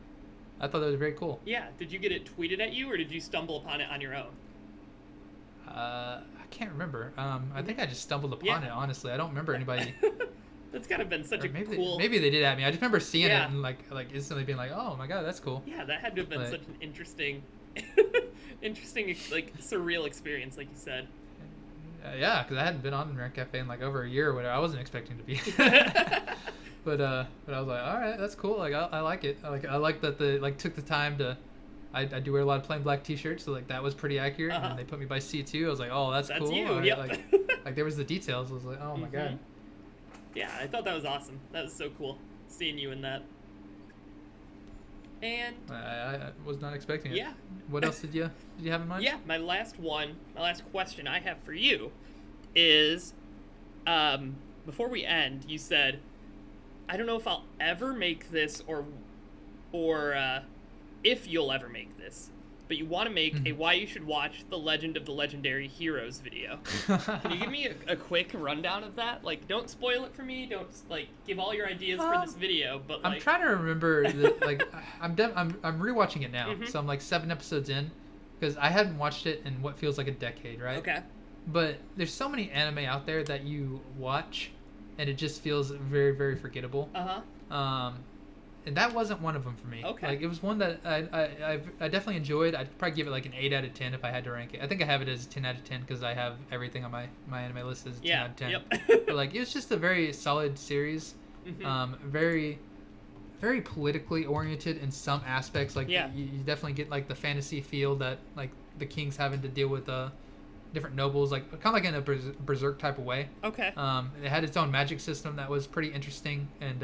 thought that was very cool. Yeah. Did you get it tweeted at you, or did you stumble upon it on your own? I can't remember. I think I just stumbled upon it. Honestly, I don't remember anybody. That's gotta have been such Or a maybe cool. maybe they did at me. I just remember seeing Yeah. it and like instantly being like, oh my god, that's cool. Yeah, that had to have been But- such an interesting, like surreal experience, like you said. Yeah, because I hadn't been on Rantcafe in like over a year or whatever. I wasn't expecting to be. but I was like, all right, that's cool. Like I like it. I like that they like took the time to. I do wear a lot of plain black T-shirts, so like that was pretty accurate. And they put me by C2. I was like, oh, that's cool. you. All right, Yep. like there was the details. I was like, oh my god. Yeah, I thought that was awesome. That was so cool seeing you in that. And I was not expecting it. Yeah. What else did you have in mind? yeah, my last question I have for you is, before we end, you said, I don't know if I'll ever make this or if you'll ever make this, but you want to make a why you should watch The Legend of the Legendary Heroes video. Can you give me a quick rundown of that? Like, don't spoil it for me. Don't like give all your ideas for this video. But like, I'm trying to remember. Like, I'm rewatching it now, so I'm like 7 episodes in, because I hadn't watched it in what feels like a decade, right? Okay. But there's so many anime out there that you watch, and it just feels very, very forgettable. And that wasn't one of them for me. Okay. Like, it was one that I definitely enjoyed. I'd probably give it like an 8 out of 10 if I had to rank it. I think I have it as a 10 out of 10 because I have everything on my anime list as a 10 out of 10. Yep. But like, it was just a very solid series. Very, very politically oriented in some aspects. Like, Yeah. you definitely get like the fantasy feel that like the king's having to deal with different nobles, like kind of like in a berserk type of way. Okay. It had its own magic system that was pretty interesting, and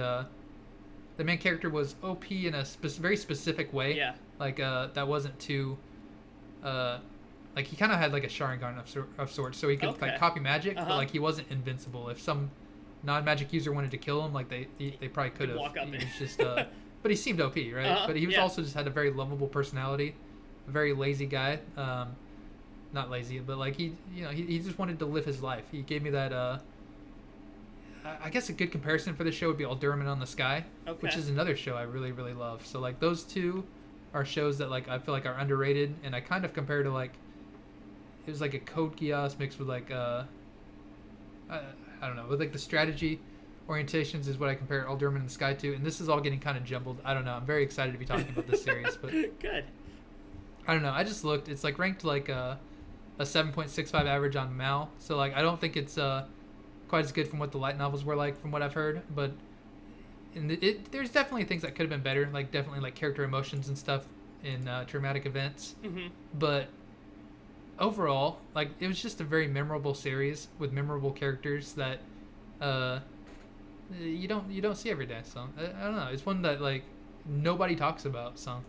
the main character was OP in a very specific way. Yeah. Like that wasn't too. Like he kind of had like a Sharingan of sorts, so he could Okay. like copy magic, but like he wasn't invincible. If some non-magic user wanted to kill him, like they probably could have. walk up He and- was just. But he seemed OP, right? But he was yeah. also just had a very lovable personality, a very lazy guy. Not lazy, but like he just wanted to live his life. He gave me that. I guess a good comparison for the show would be Alderman on the Sky, which Okay. is another show I really, really love. So like those two are shows that like I feel like are underrated, and I kind of compare to like it was like a Code Geass mixed with like I don't know, with like the strategy orientations is what I compare Alderman and the Sky to, and this is all getting kind of jumbled. I don't know. I'm very excited to be talking about this series, but Good. I don't know. I just looked. It's like ranked like a 7.65 average on Mal. So like I don't think it's quite as good from what the light novels were like from what I've heard. But there's definitely things that could have been better. Like definitely like character emotions and stuff in traumatic events. But overall, like it was just a very memorable series with memorable characters that you don't see every day. So I don't know. It's one that like nobody talks about. So.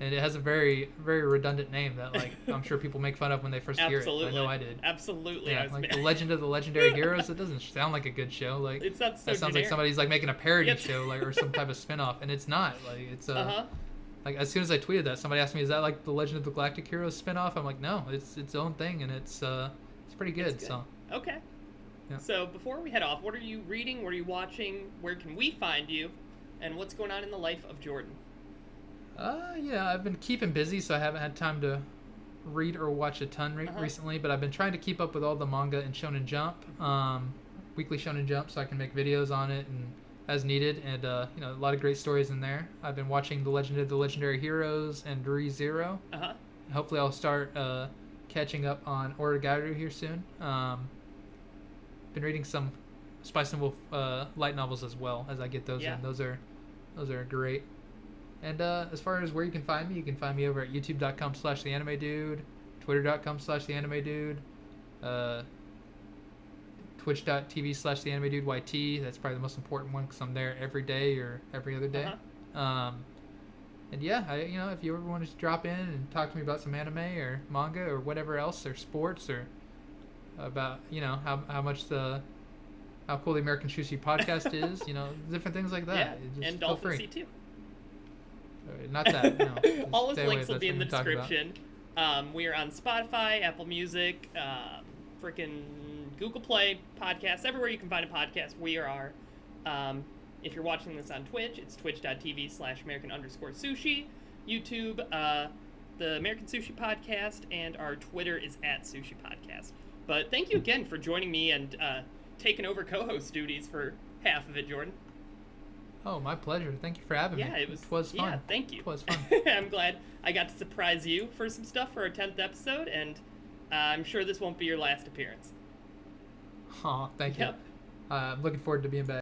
And it has a very, very redundant name that, like, I'm sure people make fun of when they first hear it. I know I did. Absolutely. Yeah, like The Legend of the Legendary Heroes. It doesn't sound like a good show. Like, It sounds so that sounds like generic. somebody's like making a parody Yep. show, like, or some type of spinoff, and it's not. Like, it's like as soon as I tweeted that, somebody asked me, "Is that like the Legend of the Galactic Heroes spinoff?" I'm like, "No, it's its own thing, and it's pretty good." It's good. So Okay. Yeah. So before we head off, what are you reading? What are you watching? Where can we find you? And what's going on in the life of Jordan? yeah, I've been keeping busy, so I haven't had time to read or watch a ton recently, but I've been trying to keep up with all the manga in Shonen Jump, weekly Shonen Jump, so I can make videos on it and as needed. And you know, a lot of great stories in there. I've been watching The Legend of the Legendary Heroes and Re:Zero. Hopefully, I'll start catching up on Origairu here soon. Been reading some Spice and Wolf light novels as well as I get those in. Those are great. And as far as where you can find me over at youtube.com/TheAnimeDude, twitter.com/TheAnimeDude, twitch.tv/TheAnimeDudeYT. That's probably the most important one because I'm there every day or every other day. And yeah, you know, if you ever want to drop in and talk to me about some anime or manga or whatever else, or sports, or about, you know, how cool the American Sushi podcast is, you know, different things like that. Yeah, Just and feel Dolphin free. CC Not that, no. Just All his stay away links if will be that's in the what you're talking description. We are on Spotify, Apple Music, freaking Google Play podcasts, everywhere you can find a podcast. We are. If you're watching this on Twitch, it's twitch.tv/American_sushi. YouTube, the American Sushi Podcast, and our Twitter is @Sushi Podcast. But thank you again for joining me and taking over co-host duties for half of it, Jordan. Oh, my pleasure. Thank you for having me. Yeah, it was fun. Yeah, thank you. It was fun. I'm glad I got to surprise you for some stuff for our 10th episode, and I'm sure this won't be your last appearance. Aw, thank you. Yep. I'm looking forward to being back.